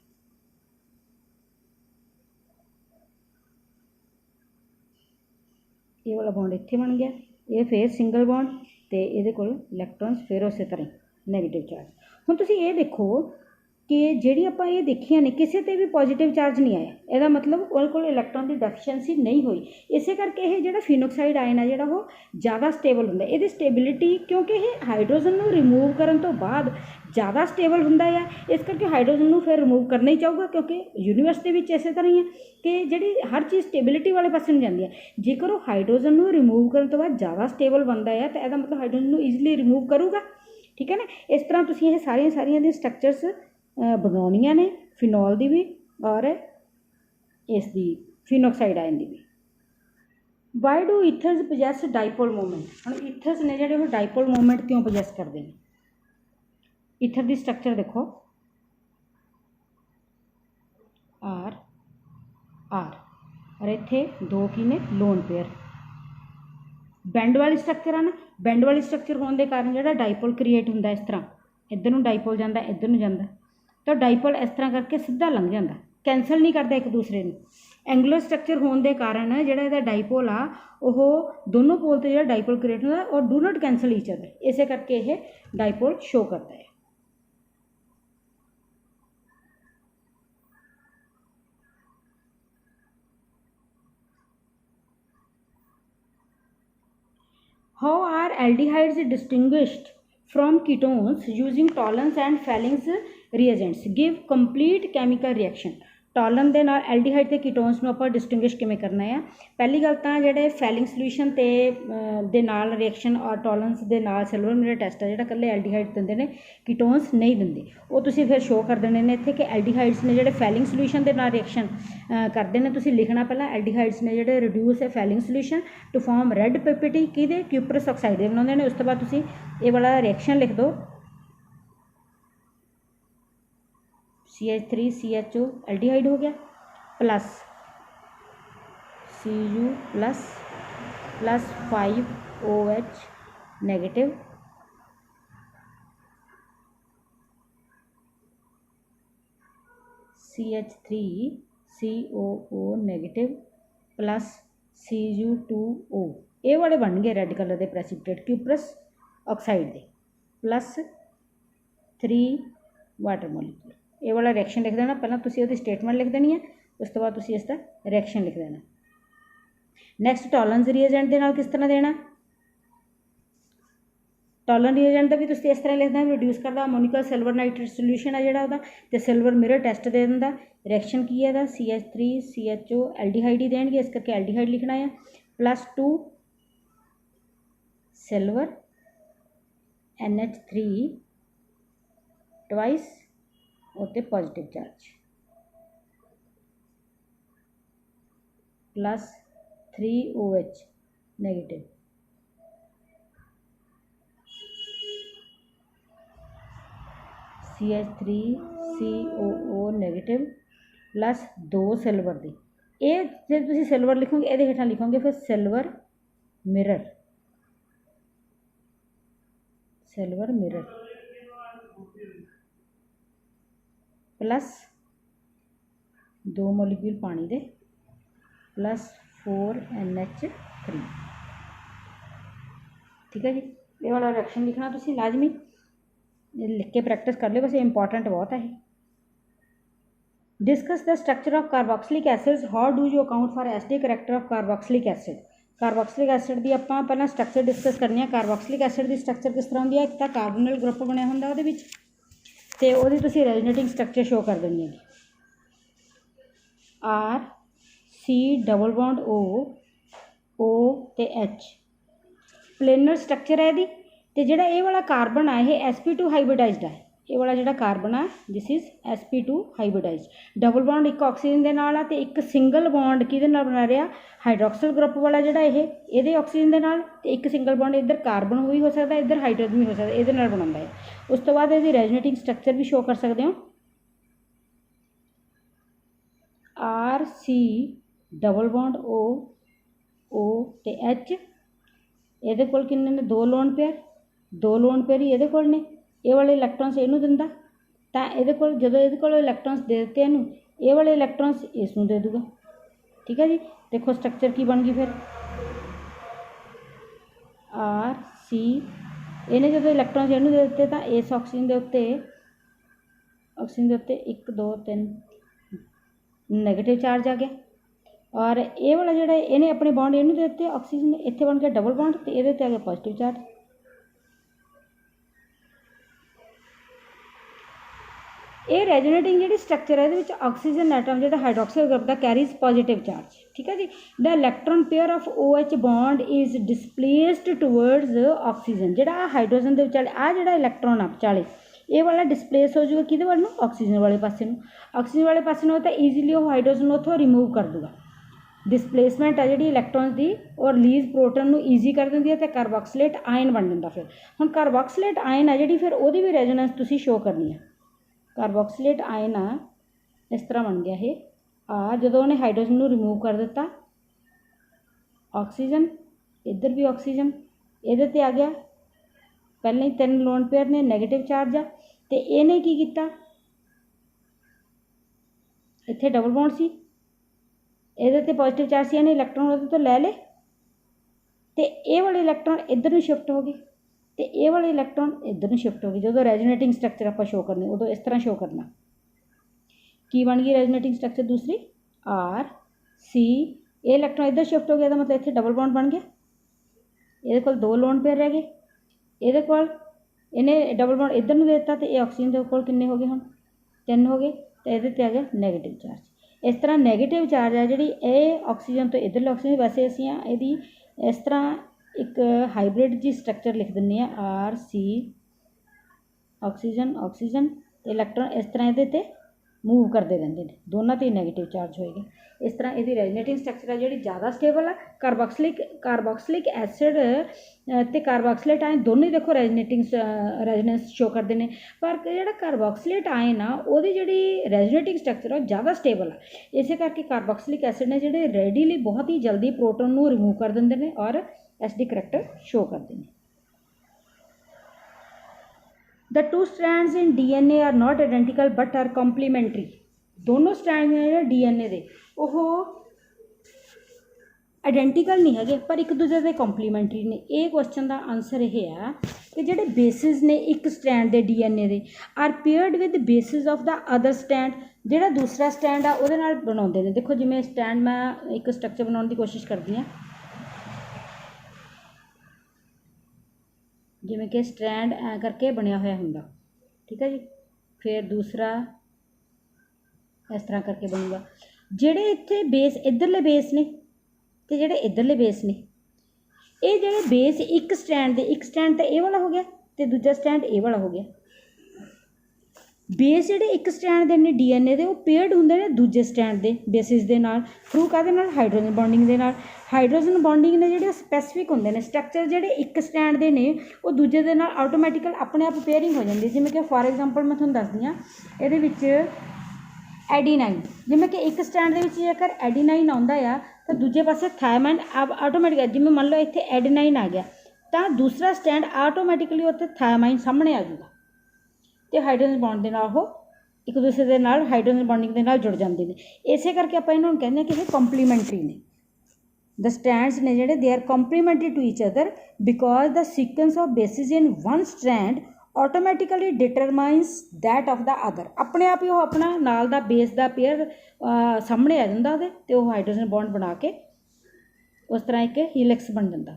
ये वाला बॉन्ड इत्थे बन गया, ये फिर सिंगल बॉन्ड, तो ये इलैक्ट्रॉन्स फिर उस तरह नैगेटिव चार्ज। हुण तुसीं ये देखो कि जिहड़ी आपां ये देखियां ने किसी ते भी पॉजिटिव चार्ज नहीं आया, ਇਹਦਾ मतलब उहदे कोल इलैक्ट्रॉन की डेफिशिएंसी नहीं हुई, इस करके ये जिहड़ा फिनोक्साइड आयन है जिहड़ा वो ज़्यादा स्टेबल हुंदा, इहदी स्टेबिलिटी क्योंकि ये हाइड्रोजन को रिमूव करन तो बाद ज़्यादा स्टेबल हुंदा है, इस करके हाइड्रोजन को फिर रिमूव करना ही चाहूगा, क्योंकि यूनीवर्स के विच इस तरह ही है कि जिहड़ी हर चीज़ स्टेबिलिटी वाले पासे नहीं जाती है। जेकर वो हाइड्रोजन को रिमूव करन तो बाद ज़्यादा स्टेबल बनता है तो इसका मतलब हाइड्रोजन को ईजिली रिमूव करूगा, ठीक है ना। इस तरह तुसीं ये सारियां दी स्ट्रक्चर्स बनाउणियां ने, फिनॉल की भी और इसकी फिनोक्साइड आयन की भी। Why do ethers possess dipole moment, हम ईथर्स ने जिहड़े डाइपोल मोमेंट क्यों पोजैस करते हैं। ईथर की स्ट्रक्चर देखो, आर आर और इत्थे दो की ने लोन पेयर, बैंड वाली स्ट्रक्चर है ना, बैंड वाली स्ट्रक्चर होने के कारण जो डाइपोल क्रिएट होंगे, इस तरह इधर नूं डाइपोल जाता इधर नूं जाता, तो डाइपोल इस तरह करके सीधा लंघ जाता, कैंसल नहीं करता एक दूसरे को। एंगुलर स्ट्रक्चर होने के कारण जो इसका डाइपोल आ वह दोनों पोल से जो डाइपोल क्रिएट होता और do not cancel each other, इस करके यह डाइपोल शो करता है। How are aldehydes distinguished from ketones using Tollens and Fellings reagents? Give complete chemical reaction. Tollens के नाल एल्डिहाइड ते कीटोन्स नूं आपां डिस्टिंग्विश किवें करना है। पहली गल तां जिहड़े फैलिंग सोल्यूशन दे नाल रिएक्शन और टॉलरेंस दे नाल सिल्वर मिरर टेस्ट है जिहड़ा कल्ले एल्डिहाइड दिंदे ने, कीटोन्स नहीं दिंदे, वो तुसीं फिर शो कर देने ने इत्थे कि एल्डिहाइड्स ने जिहड़े फैलिंग सोल्यूशन दे नाल रिएक्शन करदे ने। तुसीं लिखना पहला एल्डिहाइड्स ने जिहड़े रिड्यूस है Fehling solution to form red ppt किहदे क्यूपरस ऑक्साइड दे बनाउंदे ने। उस तो बाद तुसीं ये वाला रिएक्शन लिख दो, CH3CHO एल्डिहाइड हो गया plus Cu plus 5OH negative CH3COO negative plus Cu2O, ये वाले बन गए रेड कलर के प्रेसिपिटेट क्यूपरस ऑक्साइड के, प्लस 3 वाटर मॉलिक्यूल। ये वाला रिएक्शन लिख देना, पहला तुसीं उसकी स्टेटमेंट लिख देनी है, उस तो बाद तुसीं इसका रिएक्शन लिख देना। नैक्सट टॉलरेंस रिएजेंट के नाल किस तरह देना, टॉलन रिएजेंट का भी तुसीं इस तरह लिखना रिड्यूस करता अमोनिकल सिल्वर नाइट्रेट सोल्यूशन है जिहड़ा उहदा ते सिल्वर मिरर टेस्ट दे दिंदा। रिएक्शन की है CH3 CHO एल्डिहाइड ही देणगे, इस करके एल्डिहाइड लिखना है +2 सिल्वर NH3 ट्वाइस उत्ते positive charge +3OH negative CH3COO negative +2 silver दी। ये जो तुसीं सिल्वर लिखोगे ये हेठां लिखोगे फिर सिल्वर मिरर +2 मोलीक्यूल पानी दे +4 NH3। ठीक है जी, ये वाला रिएक्शन लिखना तुसीं लाजमी लिख के प्रैक्टिस कर लो, वैसे इंपॉर्टेंट बहुत है। Discuss the structure of carboxylic acids, how do you account for acidic character of carboxylic acid. Carboxylic acid की आपां पहला स्ट्रक्चर डिस्कस करनी है। कार्बोक्सिलिक एसिड की स्ट्रक्चर किस तरह होंदी है, एक तो कार्बोनल ग्रुप बनया होंदा उहदे विच ते उहदी तुसीं रेजोनेटिंग स्ट्रक्चर शो कर देनी है RC डबल बॉन्ड O ते H प्लेनर स्ट्रक्चर है यदी ते जिहड़ा ये वाला कार्बन है ये sp2 हाइब्रिडाइज्ड है। ये वाला जिहड़ा कार्बन है this is sp2 hybridized. Double bond एक ऑक्सीजन के नाल ते एक सिंगल बॉन्ड किहदे नाल बना रहा हाइड्रोक्सिल ग्रुप वाला जिहड़ा ये ऑक्सीजन के नाल ते एक सिंगल बॉन्ड इधर कार्बन भी हो सकता है इधर हाइड्रोजन भी हो सकता है ये नाल बनाता है। उस तो बाद इसकी रेजोनेटिंग स्ट्रक्चर भी शो कर सकते हो RC डबल बॉन्ड O ते H ये कोल किन्ने ने 2 लोन पेयर ही ये कोल ने ये वाले इलैक्ट्रॉन्स इनू दिंदा तां ये कोल जदों ये कोल इलैक्ट्रॉन्स दे दिते इनू ये वाले इलैक्ट्रॉन्स इसनू दे दूगा। ठीक है जी, देखो स्ट्रक्चर की बन गई फिर RC इन्हें जदों इलैक्ट्रॉन्स इनू दे दिते तां इस ऑक्सीजन के उत्ते 1 2 3 नैगेटिव चार्ज आ गया और ये वाला जिहड़ा इन्हें अपने बॉन्ड इनू दे दिते ऑक्सीजन इत्थे बन गया डबल बॉन्ड तो ये आ गया पॉजिटिव चार्ज। ये रेजोनेटिंग जी स्ट्रक्चर है ये ऑक्सीजन एटम जो हाइड्रोक्सिल ग्रुप का कैरीज पॉजिटिव चार्ज। ठीक है जी, the electron pair of OH bond is displaced towards oxygen जोड़ा हाइड्रोजन के विचाले आ जो इलैक्ट्रॉन आ विचाले ये वाला डिसप्लेस हो जाएगा कि वाल ऑक्सीजन वाले पासे ऑक्सीजन वाले पासे तो ईजीली वो हाइड्रोजन उतों रिमूव कर दूगा। डिसप्लेसमेंट है जी इलैक्ट्रॉन्स की और रिलीज प्रोटॉन को ईजी कर देंदी है तो कार्बोक्सिलेट आयन बन जाता। फिर हम कार्बोक्सिलेट आयन है जी फिर वो भी रेजोनेंस तुसीं शो करनी है। कार्बोक्सिलेट आयन आ इस तरह बन गया है जो उन्हें हाइड्रोजन को रिमूव कर दिता ऑक्सीजन इधर भी ऑक्सीजन ये आ गया पहले ही 3 लोन पेयर ने नैगेटिव चार्ज आ तो इन्हें की किया इत्थे डबल बॉन्ड सी ये पॉजिटिव चार्ज से इन्हें इलैक्ट्रॉन वो तो ले ले तो ये वाले इलैक्ट्रॉन इधर में शिफ्ट हो गए तो ये वाले इलैक्ट्रॉन इधर में शिफ्ट हो गए। जो रेजोनेटिंग स्ट्रक्चर आप शो करने उदों इस तरह शो करना की बन गई रेजोनेटिंग स्ट्रक्चर दूसरी RC ये इलैक्ट्रॉन इधर शिफ्ट हो गया मतलब इत्थे डबल बॉन्ड बन गया ये 2 लोन पेयर रह गए ये इन्हें डबल बॉन्ड इधर में दे दिता तो ये ऑक्सीजन के कोल किन्ने हो गए हम 3 हो गए तो ये आ गया नैगेटिव चार्ज। इस तरह नैगेटिव चार्ज है जी ये ऑक्सीजन तो इधर ऑक्सीजन वैसे असीं यदि इस तरह एक हाइब्रिड जी स्ट्रक्चर लिख दिंदे RC ऑक्सीजन ऑक्सीजन इलैक्ट्रॉन इस तरह ये मूव करते रहते हैं दोनों तो नैगेटिव चार्ज होएगा। इस तरह ये रेजोनेटिंग स्ट्रक्चर है जी ज़्यादा स्टेबल है। कार्बोक्सिलिक एसिड ते कार्बोक्सिलेट आयन दोनों देखो रेजोनेंस शो करते हैं पर जो कार्बोक्सिलेट आयन आ उहदी जिहड़ी रेजोनेटिंग स्ट्रक्चर है ज़्यादा स्टेबल है। इस करके कार्बोक्सिलिक एसिड ने जिहड़े रेडीली बहुत ही जल्दी प्रोटोन को रिमूव कर देंगे ने और एसिडिक करैक्टर शो करते हैं। The 2 strands in DNA are not identical but are complementary। दोनों स्ट्रैंड ने DNA दे वो आइडेंटिकल नहीं है पर एक दूसरे के कॉम्पलीमेंटरी ने। ये क्वेश्चन का आंसर यह है कि जोड़े बेसिस ने एक स्टैंड के DNA के are paired with bases of the other strand जोड़ा दूसरा स्टैंड आ वो बनाते हैं। देखो जिमें स्टैंड मैं एक स्ट्रक्चर बनाने की कोशिश करती हाँ जिमें कि स्ट्रैंड ऐ करके बनया होया हुंदा, ठीक है जी। फिर दूसरा इस तरह करके बनूगा। ਜਿਹੜੇ ਇੱਥੇ ਬੇਸ ਇੱਧਰਲੇ ਬੇਸ ਨੇ ਤੇ ਜਿਹੜੇ ਇੱਧਰਲੇ ਬੇਸ ਨੇ, ਇਹ ਜਿਹੜੇ ਬੇਸ ਇੱਕ ਸਟੈਂਡ ਤਾਂ ਇਹ ਵਾਲਾ ਹੋ ਗਿਆ ਤੇ ਦੂਜਾ ਸਟੈਂਡ ਇਹ ਵਾਲਾ ਹੋ ਗਿਆ। ਬੇਸ ਜਿਹੜੇ ਇੱਕ ਸਟੈਂਡ ਦੇ ਨੇ DNA ਦੇ, ਉਹ ਪੇਅਰਡ ਹੁੰਦੇ ਨੇ ਦੂਜੇ ਸਟੈਂਡ ਦੇ ਬੇਸਿਸ ਦੇ ਨਾਲ, ਥਰੂ ਕਾਹਦੇ ਨਾਲ, ਹਾਈਡਰੋਜਨ ਬੌਂਡਿੰਗ ਦੇ ਨਾਲ। ਹਾਈਡਰੋਜਨ ਬੌਂਡਿੰਗ ਨੇ ਜਿਹੜੇ ਸਪੈਸੀਫਿਕ ਹੁੰਦੇ ਨੇ ਸਟਰਕਚਰ, ਜਿਹੜੇ ਇੱਕ ਸਟੈਂਡ ਦੇ ਨੇ ਉਹ ਦੂਜੇ ਦੇ ਨਾਲ ਆਟੋਮੈਟਿਕਲ ਆਪਣੇ ਆਪ ਪੇਅਰਿੰਗ ਹੋ ਜਾਂਦੀ। ਜਿਵੇਂ ਕਿ ਫੋਰ ਐਗਜ਼ਾਮਪਲ ਮੈਂ ਤੁਹਾਨੂੰ ਦੱਸਦੀ ਹਾਂ, ਇਹਦੇ ਵਿੱਚ ਐਡੀਨਾਈਨ, ਜਿਵੇਂ ਕਿ ਇੱਕ ਸਟੈਂਡ ਦੇ ਵਿੱਚ ਜੇਕਰ ਐਡੀਨਾਈਨ ਆਉਂਦਾ ਆ ਤਾਂ ਦੂਜੇ ਪਾਸੇ ਥਾਇਮਾਈਨ ਆਟੋਮੈਟਿਕ, ਜਿਵੇਂ ਮੰਨ ਲਓ ਇੱਥੇ ਐਡੀਨਾਈਨ ਆ ਗਿਆ ਤਾਂ ਦੂਸਰਾ ਸਟੈਂਡ ਆਟੋਮੈਟਿਕਲੀ ਉੱਥੇ ਥਾਇਮਾਈਨ ਸਾਹਮਣੇ ਆ ਜਾਊਗਾ ਤੇ ਹਾਈਡਰੋਜਨ ਬੌਂਡ ਦੇ ਨਾਲ ਉਹ ਇੱਕ ਦੂਸਰੇ ਦੇ ਨਾਲ ਹਾਈਡਰੋਜਨ ਬੌਂਡਿੰਗ ਦੇ ਨਾਲ ਜੁੜ ਜਾਂਦੇ ਨੇ। ਇਸੇ ਕਰਕੇ ਆਪਾਂ ਇਹਨਾਂ ਨੂੰ ਕਹਿੰਦੇ ਹਾਂ ਕਿ ਇਹ ਕੰਪਲੀਮੈਂਟਰੀ ਨੇ। ਦ ਸਟੈਂਡਸ ਨੇ ਜਿਹੜੇ they are complementary to each other because the sequence of bases in one strand automatically determines that of the other. ਆਪਣੇ ਆਪ ਹੀ ਉਹ ਆਪਣਾ ਨਾਲ ਦਾ ਬੇਸ ਦਾ ਪੇਅਰ ਸਾਹਮਣੇ ਆ ਜਾਂਦਾ ਉਹਦੇ ਤੇ ਉਹ ਹਾਈਡਰੋਜਨ ਬੌਂਡ ਬਣਾ ਕੇ ਉਸ ਤਰ੍ਹਾਂ ਇੱਕ ਹੀਲਿਕਸ ਬਣ ਜਾਂਦਾ।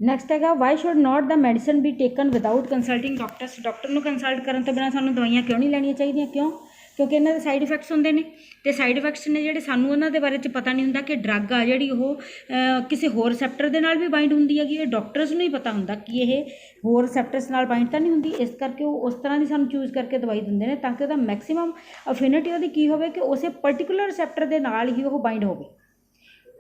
ਨੈਕਸਟ ਹੈਗਾ why should not the medicine be taken without consulting doctors. Doctor ਨੂੰ ਕੰਸਲਟ ਕਰਨ ਤੋਂ ਬਿਨਾਂ ਸਾਨੂੰ ਦਵਾਈਆਂ ਕਿਉਂ ਨਹੀਂ ਲੈਣੀਆਂ ਚਾਹੀਦੀਆਂ? ਕਿਉਂ? ਕਿਉਂਕਿ ਇਹਨਾਂ ਦੇ ਸਾਈਡ ਇਫੈਕਟਸ ਹੁੰਦੇ ਨੇ ਤੇ ਸਾਈਡ ਇਫੈਕਟਸ ਨੇ ਜਿਹੜੇ ਸਾਨੂੰ ਉਹਨਾਂ ਦੇ ਬਾਰੇ 'ਚ ਪਤਾ ਨਹੀਂ ਹੁੰਦਾ ਕਿ ਡਰੱਗ ਆ ਜਿਹੜੀ ਉਹ ਕਿਸੇ ਹੋਰ ਰਿਸੈਪਟਰ ਦੇ ਨਾਲ ਵੀ ਬਾਈਂਡ ਹੁੰਦੀ ਹੈਗੀ। ਇਹ ਡਾਕਟਰਸ ਨੂੰ ਹੀ ਪਤਾ ਹੁੰਦਾ ਕਿ ਇਹ ਹੋਰ ਰਿਸੈਪਟਰਸ ਨਾਲ ਬਾਈਂਡ ਤਾਂ ਨਹੀਂ ਹੁੰਦੀ, ਇਸ ਕਰਕੇ ਉਹ ਉਸ ਤਰ੍ਹਾਂ ਦੀ ਸਾਨੂੰ ਚੂਜ਼ ਕਰਕੇ ਦਵਾਈ ਦਿੰਦੇ ਨੇ ਤਾਂ ਕਿ ਉਹਦਾ ਮੈਕਸੀਮਮ ਅਫਿਨਿਟੀ ਉਹਦੀ ਕੀ ਹੋਵੇ ਕਿ ਉਸੇ ਪਰਟੀਕੂਲਰ ਰਿਸੈਪਟਰ ਦੇ ਨਾਲ ਹੀ ਉਹ ਬਾਈਂਡ ਹੋਵੇ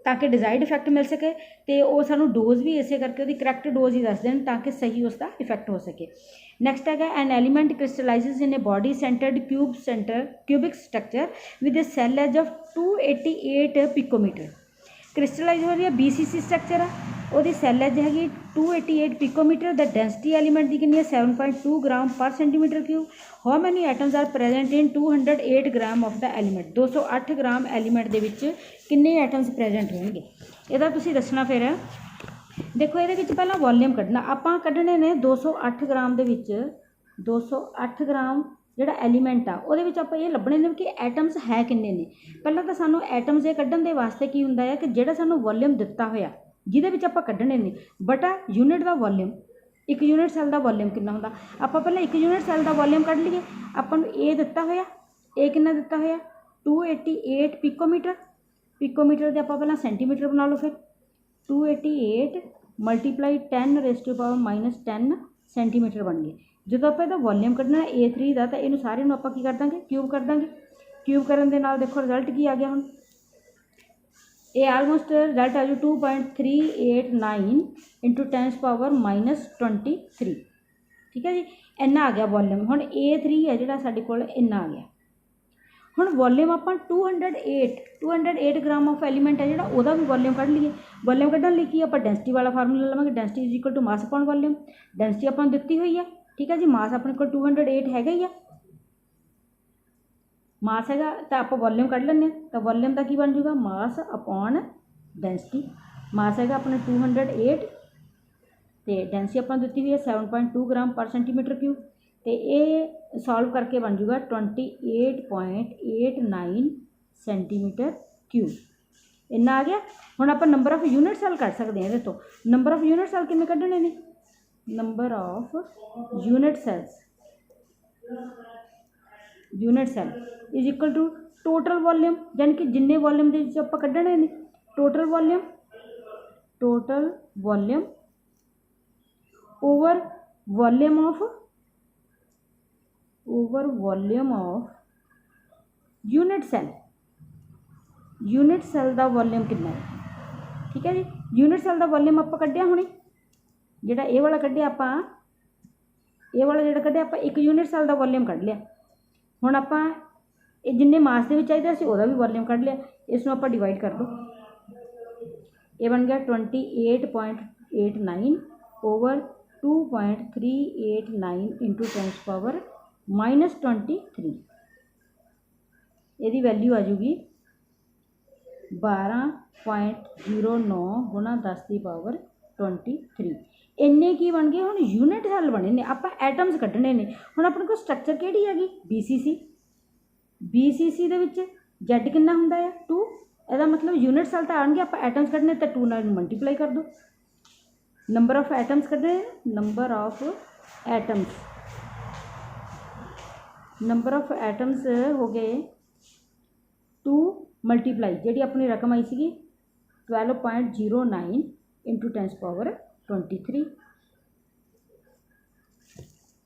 ਤਾਂ ਕਿ ਡਿਜ਼ਾਇਰਡ ਇਫੈਕਟ ਮਿਲ ਸਕੇ। ਤੇ ਉਹ ਸਾਨੂੰ ਡੋਜ਼ ਵੀ ਇਸੇ ਕਰਕੇ ਉਹਦੀ ਕਰੈਕਟ ਡੋਜ਼ ਹੀ ਦੱਸ ਦੇਣ ਤਾਂ ਕਿ ਸਹੀ ਉਸ ਦਾ ਇਫੈਕਟ ਹੋ ਸਕੇ। ਨੈਕਸਟ ਹੈਗਾ an element crystallises in a body centred cubic structure with a cell edge of 288 picometre. Crystallise ਹੋ ਰਹੀ ਹੈ BCC ਸਟਰਕਚਰ ਆ, ਉਹਦੀ ਸੈੱਲ ਐਜ ਹੈਗੀ 288 ਪਿਕੋਮੀਟਰ। ਦਾ ਡੈਂਸਿਟੀ ਐਲੀਮੈਂਟ ਦੀ ਕਿੰਨੀ ਹੈ 7.2 gram per centimetre cube. How many atoms are present in 208 gram of the element. 208 gram element ਦੇ ਵਿੱਚ ਕਿੰਨੇ ਐਟਮਸ ਪ੍ਰੈਜੈਂਟ ਹੋਣਗੇ ਇਹਦਾ ਤੁਸੀਂ ਦੱਸਣਾ। ਫਿਰ ਦੇਖੋ ਇਹਦੇ ਵਿੱਚ ਪਹਿਲਾਂ ਵੋਲੀਅਮ ਕੱਢਣਾ, ਆਪਾਂ ਕੱਢਣੇ ਨੇ 208 ਗ੍ਰਾਮ ਦੇ ਵਿੱਚ 208 ਗ੍ਰਾਮ ਜਿਹੜਾ ਐਲੀਮੈਂਟ ਆ ਉਹਦੇ ਵਿੱਚ ਆਪਾਂ ਇਹ ਲੱਭਣੇ ਨੇ ਕਿ ਐਟਮਸ ਹੈ ਕਿੰਨੇ ਨੇ। ਪਹਿਲਾਂ ਤਾਂ ਸਾਨੂੰ ਐਟਮਸ ਇਹ ਕੱਢਣ ਦੇ ਵਾਸਤੇ ਕੀ ਹੁੰਦਾ ਹੈ ਕਿ ਜਿਹੜਾ ਸਾਨੂੰ ਵੋਲੀਅਮ ਦਿੱਤਾ ਹੋਇਆ ਜਿਹਦੇ ਵਿੱਚ ਆਪਾਂ ਕੱਢਣੇ ਨੇ ਬਟਾ ਯੂਨਿਟ ਦਾ ਵੋਲੀਅਮ। ਇੱਕ ਯੂਨਿਟ ਸੈੱਲ ਦਾ ਵੋਲੀਅਮ ਕਿੰਨਾ ਹੁੰਦਾ, ਆਪਾਂ ਪਹਿਲਾਂ ਇੱਕ ਯੂਨਿਟ ਸੈੱਲ ਦਾ ਵੋਲੀਅਮ ਕੱਢ ਲਈਏ। ਆਪਾਂ ਨੂੰ ਇਹ ਦਿੱਤਾ ਹੋਇਆ, ਇਹ ਕਿੰਨਾ ਦਿੱਤਾ ਹੋਇਆ 288 ਪਿਕੋਮੀਟਰ। ਪਿਕੋਮੀਟਰ ਦੇ ਆਪਾਂ ਪਹਿਲਾਂ ਸੈਂਟੀਮੀਟਰ ਬਣਾ ਲਓ। ਫਿਰ 288 ਮਲਟੀਪਲਾਈ 10⁻⁻10 ਸੈਂਟੀਮੀਟਰ ਬਣ ਗਏ। ਜਦੋਂ ਆਪਾਂ ਇਹਦਾ ਵੋਲੀਅਮ ਕੱਢਣਾ A3 ਦਾ ਤਾਂ ਇਹਨੂੰ ਸਾਰੇ ਨੂੰ ਆਪਾਂ ਕੀ ਕਰ ਦਾਂਗੇ ਕਿਊਬ ਕਰ ਦਾਂਗੇ। ਕਿਊਬ ਕਰਨ ਦੇ ਨਾਲ ਦੇਖੋ ਰਿਜ਼ਲਟ ਕੀ ਆ ਗਿਆ। ਹੁਣ ਇਹ ਆਲਮੋਸਟ ਰਿਜ਼ਲਟ ਆ ਜੂ 2.389 × 10⁻⁻23। ਠੀਕ ਹੈ ਜੀ, ਇੰਨਾ ਆ ਗਿਆ ਵੋਲੀਅਮ। ਹੁਣ A3 ਹੈ ਜਿਹੜਾ ਸਾਡੇ ਕੋਲ ਇੰਨਾ ਆ ਗਿਆ। ਹੁਣ ਵੋਲੀਅਮ ਆਪਾਂ 208 ਗ੍ਰਾਮ ਆਫ ਐਲੀਮੈਂਟ ਹੈ ਜਿਹੜਾ ਉਹਦਾ ਵੀ ਵੋਲੀਅਮ ਕੱਢ ਲਈਏ। ਵੋਲੀਅਮ ਕੱਢਣ ਲਈ ਕੀ ਆਪਾਂ ਡੈਂਸਿਟੀ ਵਾਲਾ ਫਾਰਮੂਲਾ ਲਵਾਂਗੇ। Density is equal to mass upon volume. Density ਆਪਾਂ ਨੂੰ ਦਿੱਤੀ ਹੋਈ ਆ, ਠੀਕ ਹੈ ਜੀ। ਮਾਸ ਆਪਣੇ ਕੋਲ 208 ਹੈਗਾ ਹੀ ਆ, ਮਾਸ ਹੈਗਾ ਤਾਂ ਆਪਾਂ ਵੋਲੀਅਮ ਕੱਢ ਲੈਂਦੇ ਹਾਂ। ਤਾਂ ਵੋਲੀਅਮ ਦਾ ਕੀ ਬਣ ਜੂਗਾ ਮਾਸ ਅਪੋਨ ਡੈਂਸਿਟੀ। ਮਾਸ ਹੈਗਾ ਆਪਣਾ 208 ਤੇ ਡੈਂਸਿਟੀ ਆਪਾਂ ਨੂੰ ਦਿੱਤੀ ਹੋਈ ਹੈ 7.2 ਗ੍ਰਾਮ ਪਰ ਸੈਂਟੀਮੀਟਰ ਕਿਊਬ। ਤੇ ਇਹ ਸੋਲਵ ਕਰਕੇ ਬਣ ਜੂਗਾ 28.89 ਸੈਂਟੀਮੀਟਰ ਕਿਊਬ। ਇੰਨਾ ਆ ਗਿਆ। ਹੁਣ ਆਪਾਂ ਨੰਬਰ ਆਫ ਯੂਨਿਟ ਸੈੱਲ ਕੱਢ ਸਕਦੇ ਹਾਂ ਇਹਦੇ ਤੋਂ। ਨੰਬਰ ਆਫ ਯੂਨਿਟ ਸੈੱਲ ਕਿੰਨੇ ਕੱਢਣੇ ਨੇ? Number of unit cell is equal to total volume, ਯਾਨੀ ਕਿ ਜਿੰਨੇ ਵੋਲੀਅਮ ਦੇ ਵਿੱਚ ਆਪਾਂ ਕੱਢਣੇ ਨੇ total volume over volume of unit cell ਦਾ ਵੋਲੀਅਮ ਕਿੰਨਾ ਹੈ। ਠੀਕ ਹੈ ਜੀ, ਯੂਨਿਟ ਸੈੱਲ ਦਾ ਵੋਲੀਅਮ ਆਪਾਂ ਕੱਢਿਆ ਹੁਣੇ, ਜਿਹੜਾ ਇਹ ਵਾਲਾ ਕੱਢਿਆ ਆਪਾਂ, ਇਹ ਵਾਲਾ ਜਿਹੜਾ ਕੱਢਿਆ ਆਪਾਂ ਇੱਕ ਯੂਨਿਟ ਸੈੱਲ ਦਾ ਵੋਲੀਅਮ ਕੱਢ ਲਿਆ। ਹੁਣ ਆਪਾਂ ਇਹ ਜਿੰਨੇ ਮਾਸ ਦੇ ਵਿੱਚ ਚਾਹੀਦਾ ਸੀ ਉਹਦਾ ਵੀ ਵੋਲੀਅਮ ਕੱਢ ਲਿਆ। ਇਸ ਨੂੰ ਆਪਾਂ ਡਿਵਾਈਡ ਕਰ ਦਿਓ, ਇਹ ਬਣ ਗਿਆ 28.89 ਓਵਰ 2.389 × 10⁻⁻23। ਇਹਦੀ ਵੈਲਿਊ ਆ ਜੂਗੀ 12.09 × 10⁻23। ਇੰਨੇ ਕੀ ਬਣ ਗਏ? ਹੁਣ ਯੂਨਿਟ ਸੈੱਲ ਬਣੇ ਨੇ, ਆਪਾਂ ਐਟਮਸ ਕੱਢਣੇ ਨੇ। ਹੁਣ ਆਪਣੇ ਕੋਲ ਸਟਰਕਚਰ ਕਿਹੜੀ ਹੈਗੀ BCC ਦੇ ਵਿੱਚ Z ਕਿੰਨਾ ਹੁੰਦਾ ਹੈ 2। ਇਹਦਾ ਮਤਲਬ ਯੂਨਿਟ ਸੈੱਲ ਤਾਂ ਆਉਣਗੇ, ਆਪਾਂ ਐਟਮਸ ਕੱਢਣੇ ਤਾਂ 2 ਨਾਲ ਮਲਟੀਪਲਾਈ ਕਰ ਦਿਓ। नंबर ऑफ एटम्स कड्ढे, नंबर ऑफ एटम्स हो गए 2 मल्टीप्लाई जी अपनी रकम आई सी 12.09 इंटू 10⁻23।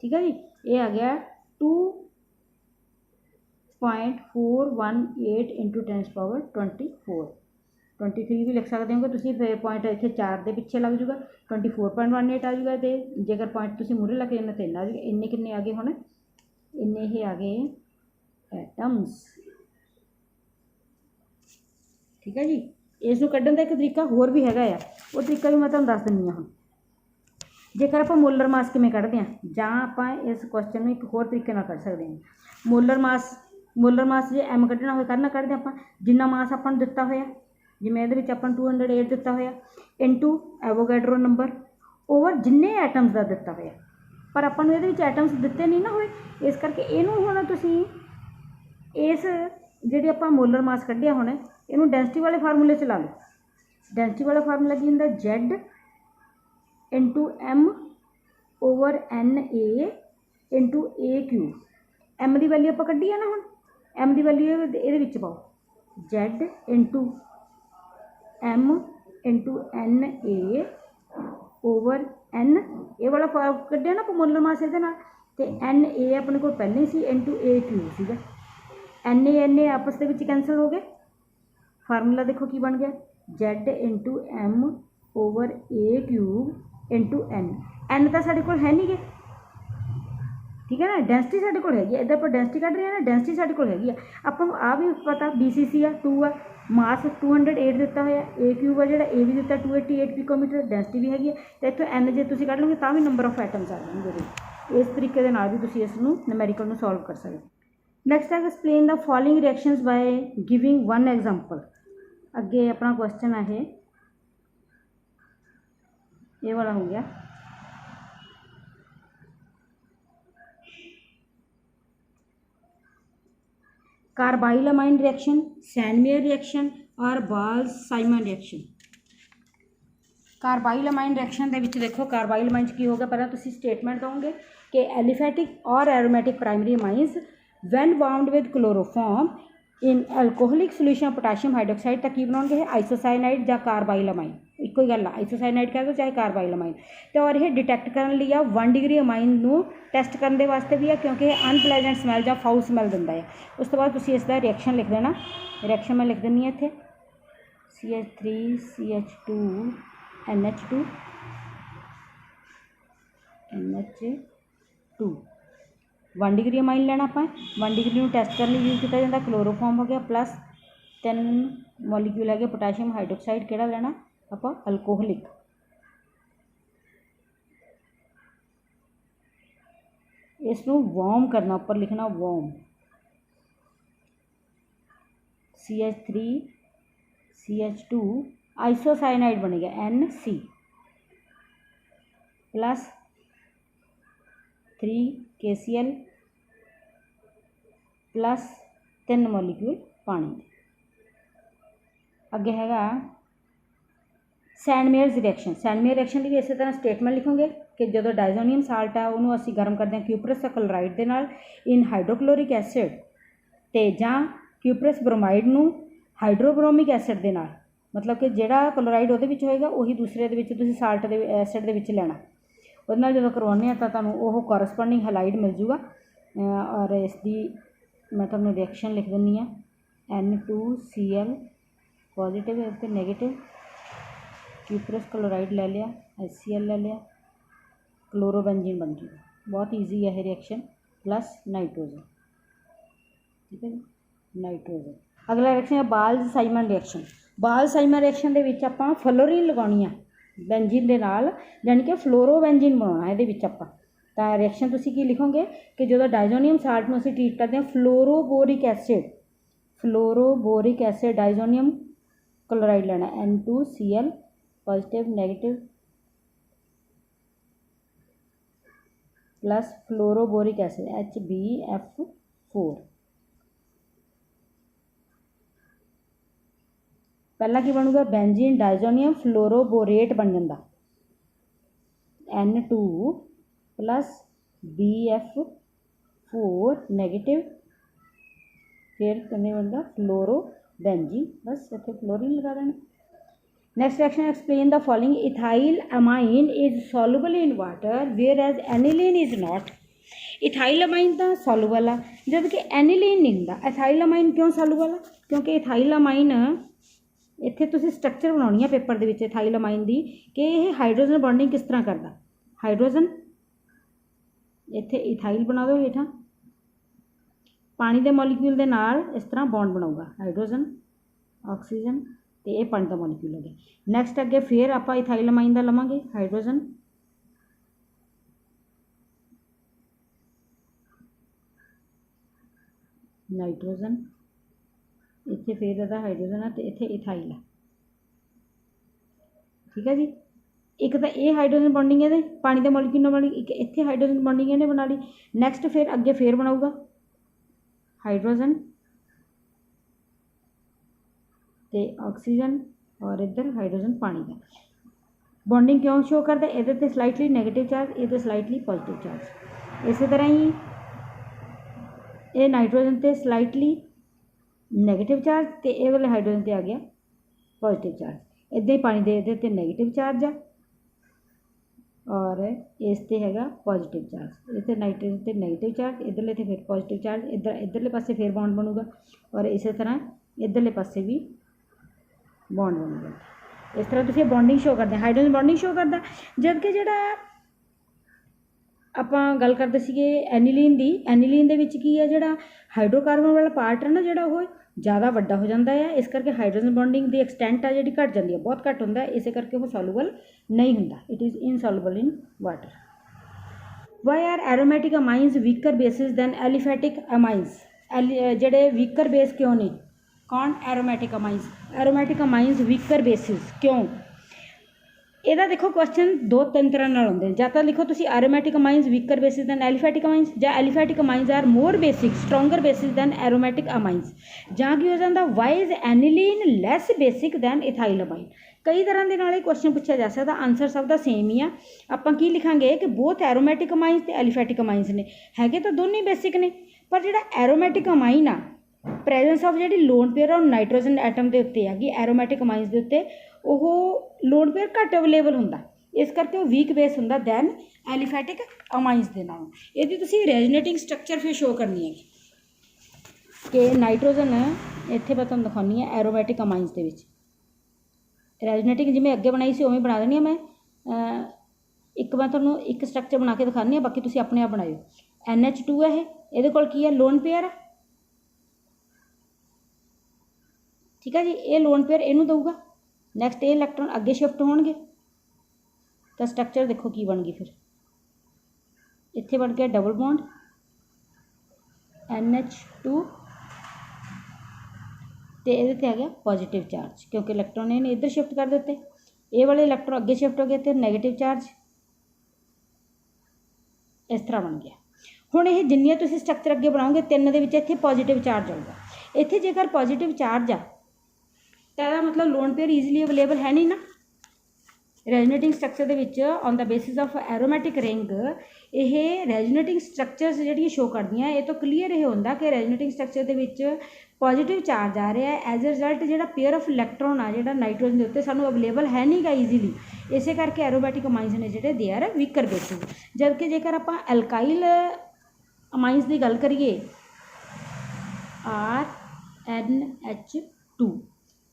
ठीक है जी, ये आ गया 2.418 इंटू 10⁻24। 23 भी लिख सकते हो तुम, फिर पॉइंट इतने 4 के पिछे लग जूगा, 24.18 आ जूगा। तो जेकर पॉइंट तुम मूहरे लग जाना तो इन्ना आ जाएगा। इन्ने किन्ने आ गए हुण, इन्ने ही आ गए एटम्स। ठीक है जी, इसनूं कड्ढण दा एक तरीका होर भी हैगा आ, वो तरीका भी मैं तुहानूं दस दिंदी हाँ। जेकर आप मोलर मास किवें कढ़दे हैं, जां आपां इस क्वेश्चन में एक होर तरीके नाल कढ़ सकते हैं। मोलर मास जे एम कढ़ना होए करना कढ़दे आपां, जिन्ना मास आपां नूं दित्ता होया, जिवें इहदे विच आपां 208 दित्ता होया इंटू एवोगैड्रो नंबर ओवर जिन्ने एटम्स का दित्ता होया। पर आपां नूं इहदे विच एटम्स दित्ते नहीं ना होए, इस करके इहनूं हुण तुसीं इस जिहड़ी आपां मोलर मास कढ़िया हुण इहनूं डेंसिटी वाले फार्मूले च ला लो। डेंसिटी वाला फार्मूला की हुंदा Z into M over NA into AQ। M की वैल्यू आप कढ़ी है ना, हम M की वैल्यू ये पाओ Z into M into NA over N, ये वाला कढ़िया ना आप मोलर मास ये तो NA अपने को पहले ही सी इंटू AQ सीगा। NA आपस के कैंसल हो गए, फार्मूला देखो की बन गया Z into M over AQ into N तो साढ़े को है नहीं गे। ठीक है ना, डेंसिटी साढ़े को हैगी, इधर पर डेंसिटी कढ़ रहे हैं ना, डेंसिटी साढ़े को हैगी आपको आ भी पता BCC आ 2 आ, मास 208 दिता होया, AQ है जो A भी दिता 288 पिकोमीटर, डेंसिटी भी हैगी तो इतों N जे तुसीं कढ़ लोगे तो भी नंबर ऑफ एटम्स आ जाएंगे। इस तरीके के नाल भी तुसीं इसनूं न्यूमेरिकल नूं सॉल्व कर सकते। नैक्सट है explain the following reactions by giving one example. अगे अपना क्वेश्चन है ये वाला हो गया। कार्बाइलमाइन रिएक्शन, सैनमेयर रिएक्शन और बाल्स-साइमन रिएक्शन। कार्बाइलमाइन रिएक्शन के विच देखो कार्बाइलमाइन की होगा, पहले तुम स्टेटमेंट दोगे कि एलिफेटिक और aromatic primary amines when bound with chloroform in alcoholic solution of potassium hydroxide तो की बनाओगे आइसोसाइनाइड या कार्बाइलमाइन, एक ही गल आइसोसाइनाइड कह दो चाहे कार्बाइलमाइन। तो और ये डिटेक्ट करने लिए 1 डिग्री अमाइन को टैसट करने वास्ते भी है, क्योंकि अनप्लेजेंट स्मैल या फाउल स्मैल दिंदा है। उस तो बाद तुसीं इसका रिएक्शन लिख देना, रिएक्शन मैं लिख दिंदी इत्थे CH3CH2 NH2 1 डिग्री अमाइन लेना आप, 1 डिग्री में टैसट करने यूज किया जाता। क्लोरोफॉर्म हो गया प्लस 3 मॉलीक्यूल है पोटाशियम हाइड्रोक्साइड किहड़ा लेना आप अल्कोहलिक। इसनूं वार्म करना, उपर लिखना वार्म CH3CH2 आइसोसाइनाइड बनेगा NC plus 3 KCl plus 3 molecule पानी। अगे हैगा सैनमेयर्स रिएक्शन। सैनमेयर रिएक्शन की भी इस तरह स्टेटमेंट लिखोगे कि जो डाइजोनियम साल्ट है उन्होंने असी गर्म करते हैं क्यूपरस क्लोराइड के नाल इन हाइड्रोक्लोरिक एसिड ते जां क्यूपरस ब्रोमाइड नूं हाइड्रोब्रोमिक एसिड के नाल, मतलब कि जिहड़ा क्लोराइड उहदे विच होएगा उही दूसरे दे विच तुसीं साल्ट दे एसिड दे विच लेना। उहदे नाल जदों करवाउने तो तुहानूं ओह कॉरस्पोंडिंग हैलाइड मिल जूगा। और इसकी मैं तुहानूं रिएक्शन लिख दिंदी हाँ N2Cl पॉजिटिव है नैगेटिव, क्यूपरस क्लोराइड ले लिया, HCl ले लिया, क्लोरोबेंजीन बन जूगा। बहुत ईजी है यह रिएक्शन प्लस नाइट्रोजन। ठीक है जी, नाइट्रोजन। अगला रिएक्शन है बाल्स-साइमन रिएक्शन। बाल्स-साइमन रिएक्शन के आपां फ्लोरीन लगाउणी आ बेंजीन के नाल, यानी कि फ्लोरोबेंजीन बनाना ये आपां। तो रिएक्शन तुसीं की लिखोगे कि जो डाइजोनियम साल्ट में असीं ट्रीट करते हैं फ्लोरोबोरिक एसिड डाइजोनियम क्लोराइड लेना N2Cl positive negative plus fluoroboric acid HbF4। पहला की बनूगा बेंजीन डाइजोनियम फ्लोरोबोरेट बन जाता। N2 प्लस BF4 नैगेटिव, फिर कितने बनता फ्लोरोबेंजीन, बस इतने फ्लोरीन लगा देना। Next action explain the following. Ethylamine is soluble in water whereas aniline is not. Ethylamine तो सॉल्युबल आ जबकि एनिलीन नहीं होंदा। इथाइल अमाइन क्यों सॉल्युबल आ? क्योंकि इथाइल अमाइन इत्थे तुसीं स्ट्रक्चर बनाउणी है पेपर दे विच इथाइल अमाइन दी कि यह हाइड्रोजन बॉन्डिंग किस तरह करदा। हाइड्रोजन इत्थे इथाइल बना दो हेठां, पानी के मॉलीक्यूल के नाल इस तरह बॉन्ड बनाऊगा हाइड्रोजन ऑक्सीजन, तो यह पानी का मॉलीक्यूल हो गया। नैक्सट अगे फिर आप इथाइल अमाइन का लवांगे हाइड्रोजन, नाइट्रोजन, इत्थे फिर इहदा हाइड्रोजन है तो इत्थे इथाइल है। ठीक है जी, एक तो ये हाइड्रोजन बॉन्डिंग है पानी के मॉलीक्यूल वाली, एक इत्थे हाइड्रोजन बॉन्डिंग इन्हें बना ली। नैक्सट फिर अगे फिर बनाऊगा हाइड्रोजन ते ऑक्सीजन और इधर हाइड्रोजन पानी का बॉन्डिंग क्यों शो करता है? ये स्लाइटली नैगेटिव चार्ज, ये स्लाइटली पॉजिटिव चार्ज। इस तरह ही ये नाइट्रोजन ते स्लाइटली नैगेटिव चार्ज तो ये वाले हाइड्रोजन ते आ गया पॉजिटिव चार्ज। इदा ही पानी दे इधर ते नैगेटिव चार्ज है और इस ते हैगा पॉजिटिव चार्ज। इतने नाइट्रोजन ते नैगेटिव चार्ज, इधरले ते फिर पॉजिटिव चार्ज, इधरले पासे फिर बॉन्ड बनूगा और इस तरह इधरले पासे भी बॉन्ड बनूगा। इस तरह तुसीं बॉन्डिंग शो करते हैं, हाइड्रोजन बॉन्डिंग शो करता। जबकि जिहड़ा आपां गल करदे सीगे एनिलीन दी, एनिलीन दे विच की है जिहड़ा हाइड्रोकार्बन वाला पार्ट है ना जिहड़ा वो ज़्यादा वड्डा हो जाता है, इस करके हाइड्रोजन बॉन्डिंग दी एक्सटेंट है जिहड़ी घट जाती है, बहुत घट होंदा है, इस करके वो सॉल्यूबल नहीं होंदा, it is insoluble in water. Why are aromatic amines weaker bases than aliphatic amines. जिहड़े वीकर बेस क्यों नहीं? कौन? Aromatic amines. Aromatic amines weaker bases क्यों? ਇਹਦਾ देखो क्वेश्चन दो तीन तरह नाल आउंदे ने। जां तां लिखो तुसीं aromatic amines weaker bases than aliphatic amines, जां aliphatic amines are more basic stronger bases than aromatic amines, जां की हो जाता why is aniline less basic than ethyl amine. कई तरह के नाल क्वेश्चन पूछा जा सकता, आंसर सब का सेम ही आ। आपां की लिखांगे कि बोथ एरोमैटिक अमाइंस ते एलिफैटिक अमाइंस ने, हैगे तो दोनों ही बेसिक ने, पर जिहड़ा एरोमैटिक अमाइन आ प्रेजेंस ऑफ जी लोन पेयर और नाइट्रोजन एटम के उत्ते हैगी एरोमैटिक अमाइंस के उत्ते ਉਹ ਲੋਨ ਪੇਅਰ ਘੱਟ ਅਵੇਲੇਬਲ ਹੁੰਦਾ, ਇਸ ਕਰਕੇ ਉਹ ਵੀਕ ਬੇਸ ਹੁੰਦਾ ਦੈਨ ਐਲੀਫੈਟਿਕ ਅਮਾਈਨਸ ਦੇ ਨਾਲੋਂ। ਇਹਦੀ ਤੁਸੀਂ ਰੈਜ਼ੋਨੇਟਿੰਗ ਸਟਰਕਚਰ ਫਿਰ ਸ਼ੋ ਕਰਨੀ ਹੈਗੀ ਕਿ ਨਾਈਟ੍ਰੋਜਨ ਇੱਥੇ ਮੈਂ ਤੁਹਾਨੂੰ ਦਿਖਾਉਂਦੀ ਹਾਂ ਐਰੋਮੈਟਿਕ ਅਮਾਈਨਸ ਦੇ ਵਿੱਚ ਰੈਜ਼ੋਨੇਟਿੰਗ ਜਿਵੇਂ ਅੱਗੇ ਬਣਾਈ ਸੀ ਉਵੇਂ ਬਣਾ ਦੇਣੀ ਆ ਮੈਂ। ਇੱਕ ਮੈਂ ਤੁਹਾਨੂੰ ਇੱਕ ਸਟਰਕਚਰ ਬਣਾ ਕੇ ਦਿਖਾਉਂਦੀ ਹਾਂ, ਬਾਕੀ ਤੁਸੀਂ ਆਪਣੇ ਆਪ ਬਣਾਇਓ। NH2 ਹੈ ਇਹਦੇ ਕੋਲ ਕੀ ਹੈ? Lone pair. ਠੀਕ ਹੈ ਜੀ, ਇਹ ਲੋਨ ਪੇਅਰ ਇਹਨੂੰ ਦਊਗਾ। नैक्सट ये इलैक्ट्रॉन अगे शिफ्ट होणगे तो स्ट्रक्चर देखो की बन गई, फिर इत्थे बन गया डबल बॉन्ड NH2 तो ये आ गया पॉजिटिव चार्ज क्योंकि इलैक्ट्रॉन इन्हें इधर शिफ्ट कर देते, ये वाले इलैक्ट्रॉन अगे शिफ्ट हो गए तो नैगेटिव चार्ज इस तरह बन गया। हुण ये जिन्नियां तुसीं स्ट्रक्चर अगे बनाओगे तीन दे विच इत्थे पॉजिटिव चार्ज आऊगा। इत्थे जेकर पॉजिटिव चार्ज आ तो मतलब लोन पेयर ईजिली अवेलेबल है नहीं ना। Resonating structure they which on the basis of aromatic ring ये रेजोनेटिंग स्ट्रक्चर्स जिहड़ियां शो करदियां, ये तो क्लीयर ये होंदा कि रेजोनेटिंग स्ट्रक्चर दे विच पॉजिटिव चार्ज आ रहा है। एज ए रिजल्ट जिहड़ा पेयर ऑफ इलैक्ट्रॉन आ जिहड़ा नाइट्रोजन के उत्ते सानूं अवेलेबल है नहीं गा ईजीली, इस करके एरोमैटिक अमाइंस ने जिहड़े दे आर वीकर बेसिस। जबकि जेकर आपां एल्काइल अमाइंस की गल करिए RNH2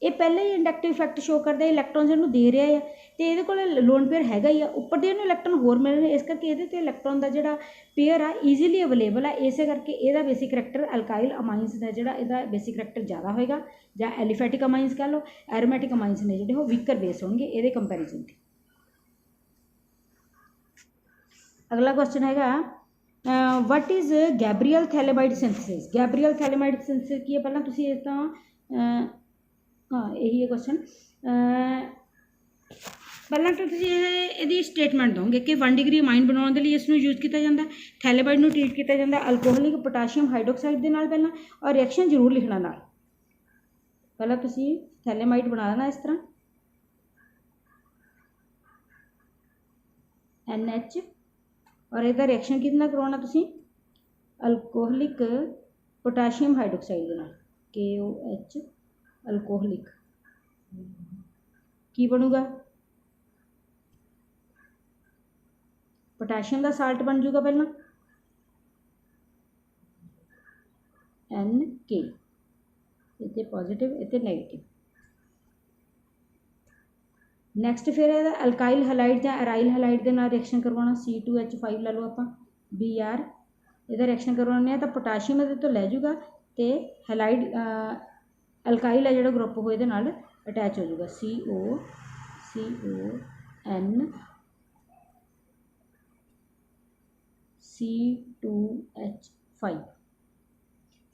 ये पहले ही इंडक्टिव इफैक्ट शो करता है, इलैक्ट्रॉन जिन्होंने दे रहा है तो ये को लोन पेयर हैगा ही, उपर दे इलैक्ट्रॉन होर मिल रहे, इस करके ये इलैक्ट्रॉन का जोड़ा पेयर आ ईजीली अवेलेबल है। इस करके यदा बेसिक करैक्टर अल्काइल अमाइंस का जोड़ा यदा बेसिक करैक्टर ज़्यादा होएगा, या एलिफैटिक अमाइंस कह लो, एरोमैटिक अमाइंस ने जोड़े वीकर बेस होंगे ये कंपैरिजन। अगला क्वेश्चन हैगा what is Gabriel phthalimide synthesis. Gabriel phthalimide synthesis की है पहला तुसीं इस तां हाँ यही है क्वेश्चन। पहला तो ये स्टेटमेंट दोगे कि 1 डिग्री अमाइन बनाने के लिए इसमें यूज किया जाता है, थैलेमाइड में ट्रीट किया जाता है अल्कोहलिक पोटाशियम हाइड्रोक्साइड के नाल पहला, और रिएक्शन जरूर लिखना नाल। पहला तुसी थैलेमाइड बना देना इस तरह NH और ਇਹਦਾ रिएक्शन किहदे नाल करवाउणा तुसीं अल्कोहलिक पोटाशियम हाइड्रोक्साइड के नाल KOH अल्कोहलिक की बनूगा पोटाशियम का साल्ट बन जूगा पहला NK इतने पॉजिटिव इतने नैगेटिव। नैक्सट फिर अल्काइल हैलाइड या अराइल हैलाइड के नाल रिएक्शन करवाना C2H5 ला लो आप Br ਇਹਦਾ रिएक्शन करवाने तो पोटाशियम ये तो लै जूगा तो हैलाइड अल्काइल है जो ग्रुप हो अटैच हो जाएगा C2H5।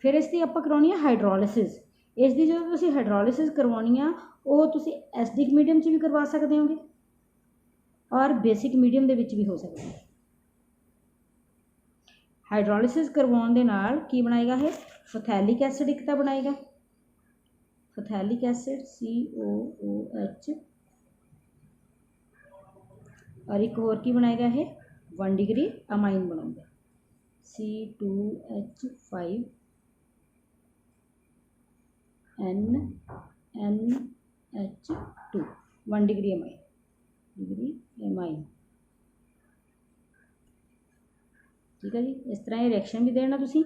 फिर इसकी आप करवानी है हाइड्रोलिसिस। इसकी जो तुसी हाइड्रोलिसिस करवानी है वो तुसी एसिडिक मीडियम भी करवा सकते होगे और बेसिक मीडियम के भी हो सकता है। हाइड्रोलिसिस करवाने दे नाल की बनाएगा है फथैलिक एसिड एक तो बनाएगा फथैलिक एसिड COOH और एक होर की बनाएगा है 1 डिग्री अमाइन बनाऊंगा C2H5 NH2 1 डिग्री अमाइन ठीक है जी। इस तरह ये रिएक्शन भी देना तुसी।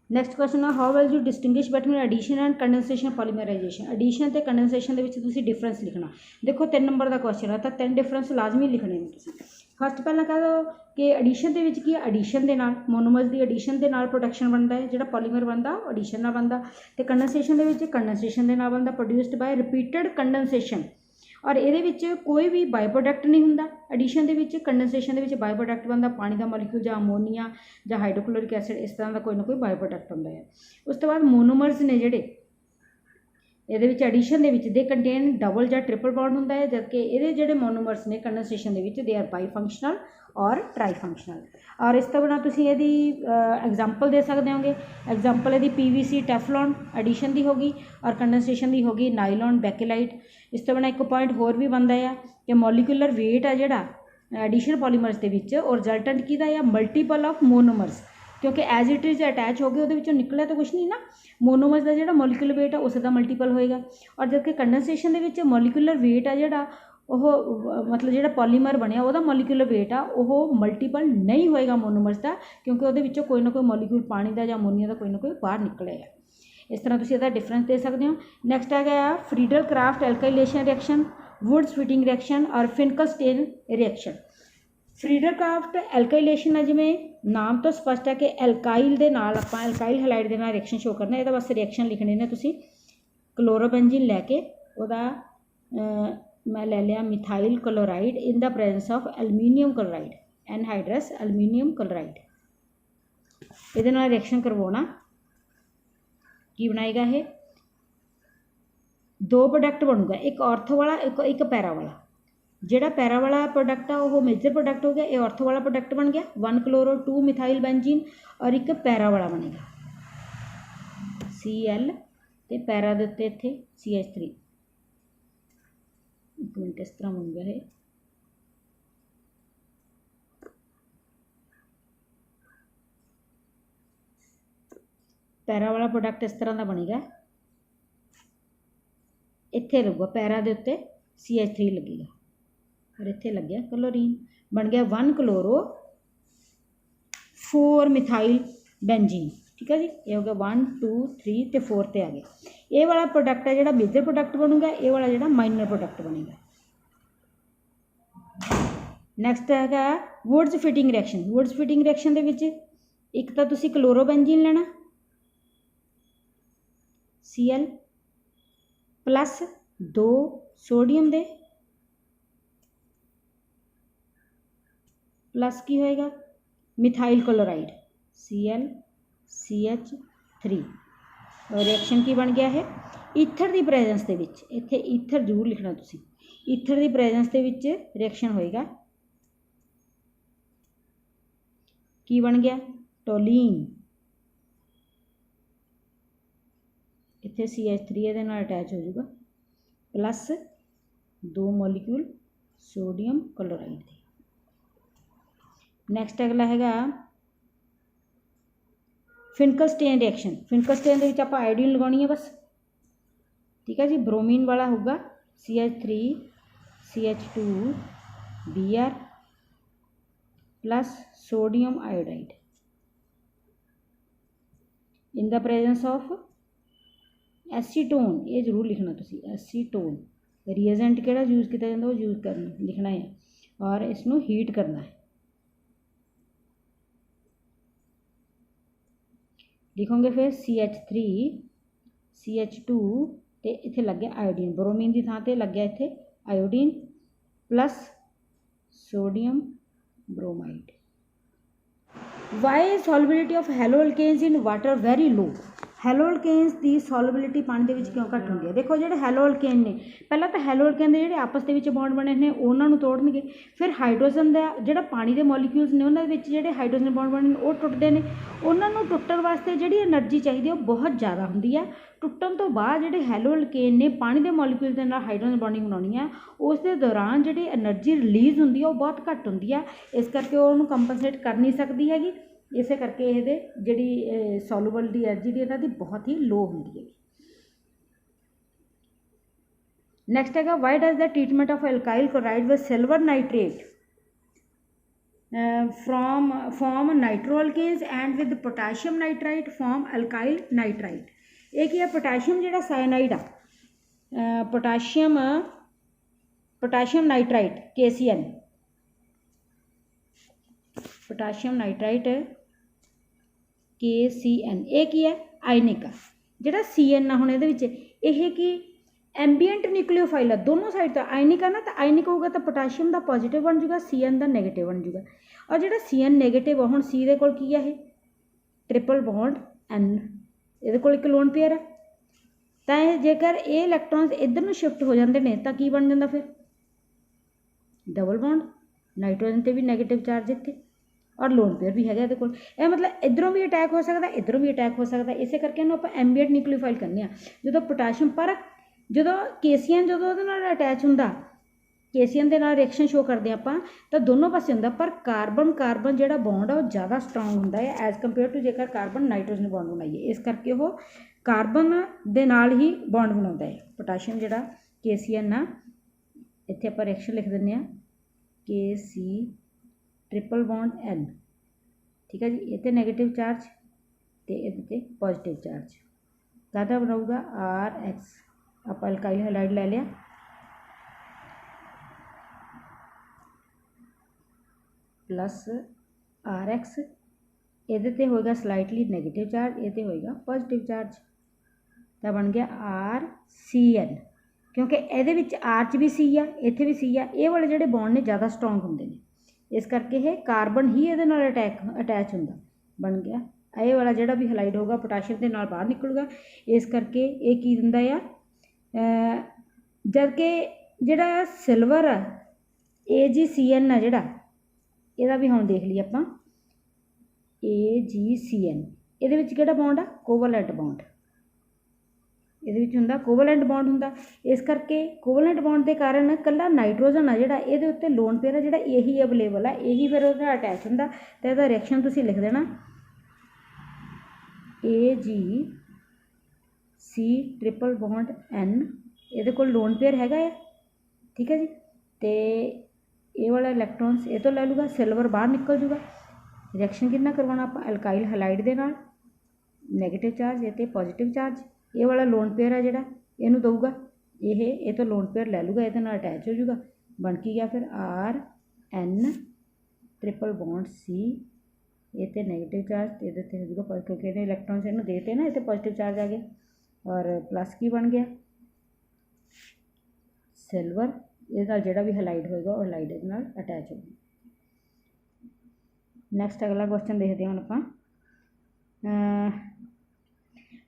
नैक्सट क्वेश्चन है how will you distinguish between addition and condensation polymerization. Addition तो कंडेंसेशन के डिफरेंस लिखना। देखो 3 नंबर का क्वेश्चन है तो 3 डिफरेंस लाजमी लिखने हैं तुसी। फस्ट पहला कह दो कि एडिशन के एडिशन के नाल मोनोमर्स की एडिशन के नाल प्रोडक्शन बनता है जो पॉलीमर बनता एडिशन नाल बनता तो कंडेंसेशन के कंडेंसेशन के नाल बनता प्रोड्यूस्ड बाय रिपीटेड कंडेंसेशन और ये कोई भी बाय प्रोडक्ट नहीं होंदा। एडिशन के कंडेंसेशन के बाय प्रोडक्ट बनता पानी का मॉलिक्यूल या अमोनीया या हाइड्रोक्लोरिक एसिड इस तरह का कोई ना कोई बाय प्रोडक्ट होंदा है। उस तो बाद मोनोमर्स ने जिहड़े ये एडिशन दे कंटेन डबल या ट्रिपल बॉन्ड होंदा है जबकि ये जिहड़े मोनोमर्स ने कंडेंसेशन दे आर बाई फंक्शनल और ट्राई फंक्शनल। और इस तो बिना तुसीं इहदी एग्जाम्पल दे सकते होंगे। एग्जाम्पल इहदी PVC टैफलॉन एडिशन की होगी और कंडेंसेशन की होगी नाइलॉन बैकेलाइट। इस तो बिना एक पॉइंट होर भी बनता है कि मॉलिक्यूलर वेट है जिहड़ा एडिशन पॉलीमर्स के और रिजल्टेंट किहदा है मल्टीपल ऑफ मोनोमर्स क्योंकि एज इट इज़ अटैच हो गए वो निकलिया तो कुछ नहीं ना। मोनोमर्स का जो मॉलिक्यूलर वेट है उसका मल्टीपल होएगा और जबकि कंडेंसेशन के मॉलिक्यूलर वेट है जोड़ा मतलब जो पॉलीमर बनया वह मॉलिक्यूलर वेट आ वो मल्टीपल नहीं होएगा मोनोमर्स का क्योंकि वो कोई ना कोई मॉलिक्यूल पानी का या अमोनीया का कोई ना कोई बाहर निकलेगा। इस तरह तुम इसका डिफरेंस दे सकते हो। नैक्सट आ गया Friedel Crafts alkylation reaction Wurtz Fittig reaction और Finkelstein reaction. Friedel Crafts alkylation है जिमें नाम तो स्पष्ट है कि एल्काइल के नाल आपां एल्काइल हैलाइड के नाल रिएक्शन शो करना। ये बस रिएक्शन लिखने ने तुसीं क्लोरोबेंजीन लैके उहदा मैं ले लिया methyl chloride in the presence of aluminium chloride anhydrous aluminium chloride ये रिएक्शन करवाना की बनाएगा है 2 प्रोडक्ट बनूगा एक ऑर्थो वाला एक पैरा वाला। जोड़ा पैरा वाला प्रोडक्ट है वो मेजर प्रोडक्ट हो गया ये ऑर्थो वाला प्रोडक्ट बन गया 1 क्लोरो 2 मिथाइल बेंजीन और एक पैरा वाला बनेगा Cl ते पैरा दे उत्ते इत्थे CH3 एक मिनट इस तरह बन गया है। पैरा वाला प्रोडक्ट इस तरह का बनेगा इत्थे लगूगा पैरा दे उत्ते CH3 लगेगा और इत्थे लग गया क्लोरीन बन गया 1 क्लोरो 4 मिथाइल बेंजीन। ठीक है जी ये हो गया 1 2 3 तो 4 ते आ गया। ये वाला प्रोडक्ट है जो मेजर प्रोडक्ट बनूगा ये वाला जो माइनर प्रोडक्ट बनेगा। नैक्सट है Wurtz Fittig reaction. Wurtz Fittig reaction के एक तो तुसी क्लोरोबेंजीन लेना Cl प्लस 2 सोडियम दे प्लस की होएगा मिथाइल क्लोराइड ClCH3 और रिएक्शन की बन गया है ईथर की प्रेजेंस के इत्थे ईथर जरूर लिखना तुसी ईथर की प्रेजेंस के रिएक्शन होएगा की बन गया टोलीन इत्थे CH3 ये अटैच हो जाएगा plus 2 molecule sodium chloride next ਅਗਲਾ ਹੈਗਾ ਫਿਨਕਲਸਟੇਨ ਰਿਐਕਸ਼ਨ। ਫਿਨਕਲਸਟੇਨ ਦੇ ਵਿੱਚ ਆਪਾਂ ਆਇਓਡੀਨ ਲਗਾਉਣੀ ਹੈ ਬਸ, ਠੀਕ ਹੈ ਜੀ। ਬਰੋਮੀਨ ਵਾਲਾ ਹੋਊਗਾ CH3 CH2 Br plus sodium iodide in the presence of acetone. ये जरूर लिखना तुसी, एसीटोन रिएजेंट किहड़ा यूज़ किया जाता, वो यूज़ करना लिखना है और इसनों हीट करना है। लिखोगे फिर CH3 CH2 ते इत्थे लग गया आयोडीन, ब्रोमीन की थां ते लग गया इत्थे iodine plus sodium bromide. Why solubility of haloalkanes in water very low. Haloalkanes की सॉल्युबिलिटी पानी के क्यों घट होंगी है? देखो जो हैलो अल्केन ने पहला तो हैलो अल्केन के जो आपस के बॉन्ड बने ने उन्होंने तोड़नगे, फिर हाइड्रोजन का जो पानी के मॉलीक्यूल्स ने उन्होंने जो हाइड्रोजन बॉन्ड बने वो टुटते हैं। उन्होंने टुटन वास्ते जी एनर्जी चाहिए वो बहुत ज़्यादा होंगी है। टुटन तो बाद जो हैलो अल्केन ने पानी के मॉलीक्यूल के नाल हाइड्रोजन बॉन्डिंग बनानी है, उस दे दौरान जी एनर्जी रिलीज़ होंगी है वो बहुत घट होंगी है, इस करके उन्होंने कंपनसेट कर नहीं सकती हैगी। इस करके ये जी सॉल्युबिलिटी है जी इन्हों बहुत ही लो होंगी है। नैक्सट है why does the treatment of alkyl chloride with silver nitrate from form nitro alkanes and with potassium nitrite form alkyl nitrite. एक ही है पोटाशियम जो साइनाइड आ, potassium nitrite KCN, potassium nitrite KCN। एक ही है आयनिक आ जो CN आ। हुण ये कि एंबीएंट न्यूक्लियोफाइल है दोनों साइड तो आयनिक है ना, तो आयनिक होगा तो पोटाशियम का पॉजिटिव बन जूगा, CN का नैगेटिव बन जूगा। और जो CN नैगेटिव है, हुण C दे कोल की है, ट्रिपल बॉन्ड N, ये कोल एक लोन पेयर है, तो जेकर ये इलैक्ट्रॉन्स इधर शिफ्ट हो जाते हैं तो की बन जाता फिर डबल बॉन्ड, नाइट्रोजन से भी नैगेटिव चार्ज इत्थे और लोन पेयर भी है ये कोल। यह मतलब इधरों भी अटैक हो सकता, इधरों भी अटैक हो सकता। इस करके इन्हूं आपां एंबीएंट न्यूक्लियोफाइल करने आ। जो पोटाशियम पर जो KCN जो अटैच होंदा, KCN के नाल रिएक्शन शो करते हैं आपां, तो दोनों पासे होंदा, पर कार्बन कार्बन जो बॉन्ड है वो ज़्यादा स्ट्रोंग होंदा है एज़ कंपेयर टू जेकर कार्बन नाइट्रोजन बॉन्ड बनाइए। इस करके वो कार्बन दे नाल ही बॉन्ड बनाउंदा है पोटाशियम जो KCN आ। इत्थे आपां रिएक्शन लिख दिंदे आ KC ट्रिपल बॉन्ड N, ठीक है जी। इत्थे नैगेटिव चार्ज तो ये पॉजिटिव चार्ज काहदा बनाऊगा RH। आप अल्काइल हैलाइड ले लिया, प्लस RH, ये होगा स्लाइटली नैगेटिव चार्ज, ये होगा पॉजिटिव चार्ज, तो बन गया RCN। क्योंकि ये R भी C आ, इत्थे भी C आ, ये वाले जोड़े बॉन्ड ने ज़्यादा स्ट्रोंग होंगे हैं, इस करके ये कार्बन ही ये अटैच होंदा। बन गया ये वाला जोड़ा भी हैलाइड होगा पोटाशियम के नाल बाहर निकलूगा, इस करके ये की दिंदा आ। जबकि जोड़ा सिल्वर आ AgCN आ जोड़ा, यदा भी हम देख लीए आपां AgCN, ये किहड़ा बॉन्ड आ कोवलेंट बॉन्ड, ये हुंदा कोवलेंट बॉन्ड हुंदा। इस करके कोवलेंट बॉन्ड के कारण कल्ला नाइट्रोजन आ जिहड़ा ये उत्ते लोन पेयर आ जिहड़ा यही अवेलेबल है, यही फिर उहदा अटैच हुंदा। तो इसदा रिएक्शन तुसीं लिख देना AgC ट्रिपल बॉन्ड N, ये कोल लोन पेयर हैगा है, ठीक है जी। तो ये वाला इलैक्ट्रॉन्स ये तो ले लूगा, सिल्वर बाहर निकल जूगा। रिएक्शन कितना करवाना आप अल्काइल हैलाइड दे नाल, नैगेटिव चार्ज ये पॉजिटिव चार्ज, ये वाला लोन पेयर है जोड़ा इनू दूगा, ये तो लोन पेयर ले लूगा, ये अटैच हो जूगा। बन की गया फिर RN ट्रिपल बॉन्ड C, ये नैगेटिव चार्ज ये हो जूगा क्योंकि इलैक्ट्रॉन्स इन्हों देते ना, ये पॉजिटिव चार्ज आ गया। और प्लस की बन गया सिल्वर, ये जोड़ा भी हैलाइड होएगा और हैलाइड इहदे नाल अटैच होगा। नैक्सट अगला क्वेश्चन देखते हैं हम आपां।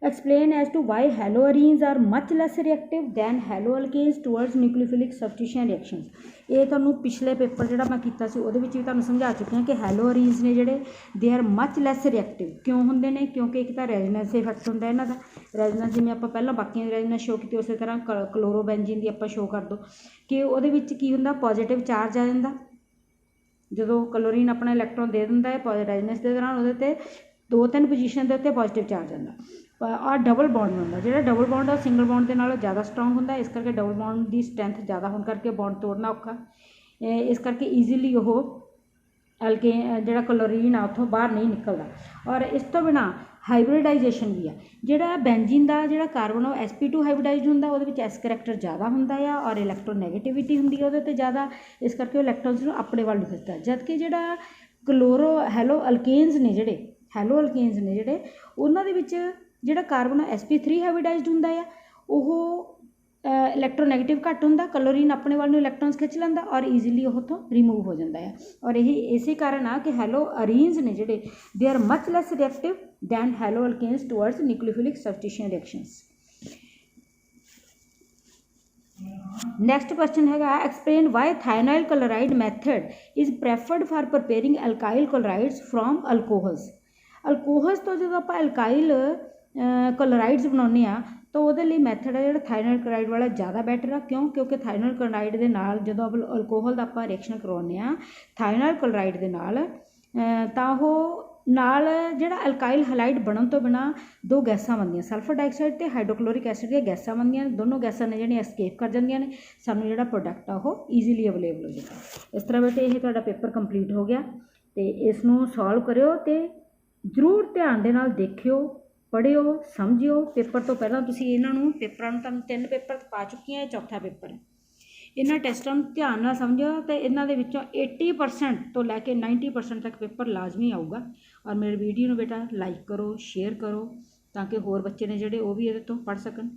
Explain as to why haloarenes are much less reactive than haloalkanes towards nucleophilic substitution reactions। ये तुहानूं पिछले पेपर जिहड़ा मैं कीता सी उहदे विच भी तुहानूं समझा चुकी हां कि हैलोअरीन्स ने जिहड़े दे आर मच लैस रिएक्टिव क्यों होंदे ने, क्योंकि एक तां रेजोनेंस इफैक्ट हुंदा इन्हां दा। रेजोनेंस जिवें आपां पहिलां बाकी रेजोनेंस शो कीती उस तरह क्लोरोबेंजीन दी आपां शो कर दो कि उहदे विच की हुंदा पॉजिटिव चार्ज आ जांदा, ਜਦੋਂ ਕਲੋਰੀਨ ਆਪਣਾ ਇਲੈਕਟ੍ਰੋਨ ਦੇ ਦਿੰਦਾ ਹੈ ਰੈਜ਼ੋਨੈਂਸ ਦੇ ਦੌਰਾਨ ਉਹਦੇ 'ਤੇ 2-3 ਪੋਜੀਸ਼ਨ ਦੇ ਉੱਤੇ ਪੋਜ਼ੀਟਿਵ ਚਾਰਜ ਆਉਂਦਾ। ਆਹ ਡਬਲ ਬੌਂਡ ਹੁੰਦਾ, ਜਿਹੜਾ ਡਬਲ ਬੌਂਡ ਆ ਸਿੰਗਲ ਬੌਂਡ ਦੇ ਨਾਲੋਂ ਜ਼ਿਆਦਾ ਸਟਰੋਂਗ ਹੁੰਦਾ, ਇਸ ਕਰਕੇ ਡਬਲ ਬੌਂਡ ਦੀ ਸਟਰੈਂਥ ਜ਼ਿਆਦਾ ਹੋਣ ਕਰਕੇ ਬੌਂਡ ਤੋੜਨਾ ਔਖਾ, ਇਸ ਕਰਕੇ ਈਜ਼ੀਲੀ ਉਹ ਜਿਹੜਾ ਕਲੋਰੀਨ ਆ ਉੱਥੋਂ ਬਾਹਰ ਨਹੀਂ ਨਿਕਲਦਾ। ਔਰ ਇਸ ਤੋਂ ਬਿਨਾਂ ਹਾਈਬ੍ਰਿਡਾਈਜੇਸ਼ਨ ਵੀ ਆ, ਜਿਹੜਾ ਬੈਂਜ਼ੀਨ ਦਾ ਜਿਹੜਾ ਕਾਰਬਨ ਉਹ sp2 ਹਾਈਬ੍ਰਿਡਾਈਜ਼ਡ ਹੁੰਦਾ, ਉਹਦੇ ਵਿੱਚ s ਕਰੈਕਟਰ ਜ਼ਿਆਦਾ ਹੁੰਦਾ ਆ ਔਰ ਇਲੈਕਟ੍ਰੋਨੈਗੇਟਿਵਿਟੀ ਹੁੰਦੀ ਹੈ ਉਹਦੇ 'ਤੇ ਜ਼ਿਆਦਾ, ਇਸ ਕਰਕੇ ਉਹ ਇਲੈਕਟ੍ਰੋਨਸ ਨੂੰ ਆਪਣੇ ਵੱਲ ਨੂੰ ਖਿੱਚਦਾ। ਜਦ ਕਿ ਜਿਹੜਾ ਹੈਲੋ ਅਲਕੇਨਸ ਨੇ ਜਿਹੜੇ ਉਹਨਾਂ ਦੇ ਵਿੱਚ ਜਿਹੜਾ ਕਾਰਬਨ sp3 ਹਾਈਬ੍ਰਿਡਾਈਜ਼ਡ ਹੁੰਦਾ ਆ, ਉਹ ਇਲੈਕਟ੍ਰੋਨੈਗੇਟਿਵ ਘੱਟ ਹੁੰਦਾ, ਕਲੋਰੀਨ ਆਪਣੇ ਵੱਲ ਨੂੰ ਇਲੈਕਟ੍ਰੋਨਸ ਖਿੱਚ ਲੈਂਦਾ ਔਰ ਈਜ਼ੀਲੀ ਉਹ ਤੋਂ ਰਿਮੂਵ ਹੋ ਜਾਂਦਾ ਹੈ। ਔਰ ਇਹ ਇਸੇ ਕਾਰਨ ਆ ਕਿ ਹੈਲੋ ਅਰੀਨਸ ਨੇ ਜਿਹੜੇ they are much less reactive than haloalkanes towards nucleophilic substitution reactions. Next question ਹੈਗਾ explain why thionyl chloride method is preferred for preparing alkyl chlorides from alcohols. Alcohols ਤੋਂ ਜਦੋਂ ਆਪਾਂ ਐਲਕਾਈਲ ਕਲੋਰਾਈਡਸ ਬਣਾਉਂਦੇ ਹਾਂ ਤਾਂ ਉਹਦੇ ਲਈ ਮੈਥਡ ਹੈ ਜਿਹੜਾ ਥਾਇਨਾਈਲ ਕਲੋਰਾਈਡ ਵਾਲਾ ਜ਼ਿਆਦਾ ਬੈਟਰ ਆ। ਕਿਉਂਕਿ ਥਾਇਨਾਈਲ ਕਲੋਰਾਈਡ ਦੇ ਨਾਲ ਜਦੋਂ ਅਲਕੋਹਲ ਦਾ ਆਪਾਂ ਰਿਐਕਸ਼ਨ ਕਰਵਾਉਂਦੇ ਹਾਂ ਥਾਇਨਾਈਲ ਕਲੋਰਾਈਡ ਦੇ ਨਾਲ, ਤਾਂ ਉਹ ਨਾਲ ਜਿਹੜਾ ਅਲਕਾਈਲ ਹਲਾਈਡ ਬਣਨ ਤੋਂ ਬਿਨਾਂ ਦੋ ਗੈਸਾਂ ਬਣਦੀਆਂ, ਸਲਫਰ ਡਾਈਆਕਸਾਈਡ ਅਤੇ ਹਾਈਡਰੋਕਲੋਰਿਕ ਐਸਿਡ ਦੀਆਂ ਗੈਸਾਂ ਬਣਦੀਆਂ ਨੇ। ਦੋਨੋਂ ਗੈਸਾਂ ਨੇ ਜਿਹੜੀਆਂ ਐਸਕੇਪ ਕਰ ਜਾਂਦੀਆਂ ਨੇ, ਸਾਨੂੰ ਜਿਹੜਾ ਪ੍ਰੋਡਕਟ ਆ ਉਹ ਈਜ਼ੀਲੀ ਅਵੇਲੇਬਲ ਹੋ ਜਾਂਦਾ। ਇਸ ਤਰ੍ਹਾਂ ਬੇਟੇ ਇਹ ਤੁਹਾਡਾ ਪੇਪਰ ਕੰਪਲੀਟ ਹੋ ਗਿਆ ਅਤੇ ਇਸ ਨੂੰ ਸੋਲਵ ਕਰਿਓ ਅਤੇ ਜ਼ਰੂਰ ਧਿਆਨ ਦੇ ਨਾਲ ਦੇਖਿਓ, ਪੜ੍ਹਿਓ, ਸਮਝਿਓ। ਪੇਪਰ ਤੋਂ ਪਹਿਲਾਂ ਤੁਸੀਂ ਇਹਨਾਂ ਨੂੰ ਪੇਪਰਾਂ ਨੂੰ ਤੁਹਾਨੂੰ 3 ਪੇਪਰ ਪਾ ਚੁੱਕੀਆਂ, ਇਹ ਚੌਥਾ ਪੇਪਰ ਹੈ। ਇਹਨਾਂ ਟੈਸਟਾਂ ਨੂੰ ਧਿਆਨ ਨਾਲ ਸਮਝਿਓ ਅਤੇ ਇਹਨਾਂ ਦੇ ਵਿੱਚੋਂ 80% ਤੋਂ ਲੈ ਕੇ 90% ਤੱਕ ਪੇਪਰ ਲਾਜ਼ਮੀ ਆਊਗਾ। ਔਰ ਮੇਰੇ ਵੀਡੀਓ ਨੂੰ ਬੇਟਾ ਲਾਈਕ ਕਰੋ, ਸ਼ੇਅਰ ਕਰੋ ਤਾਂ ਕਿ ਹੋਰ ਬੱਚੇ ਨੇ ਜਿਹੜੇ ਉਹ ਵੀ ਇਹਦੇ ਤੋਂ ਪੜ੍ਹ ਸਕਣ।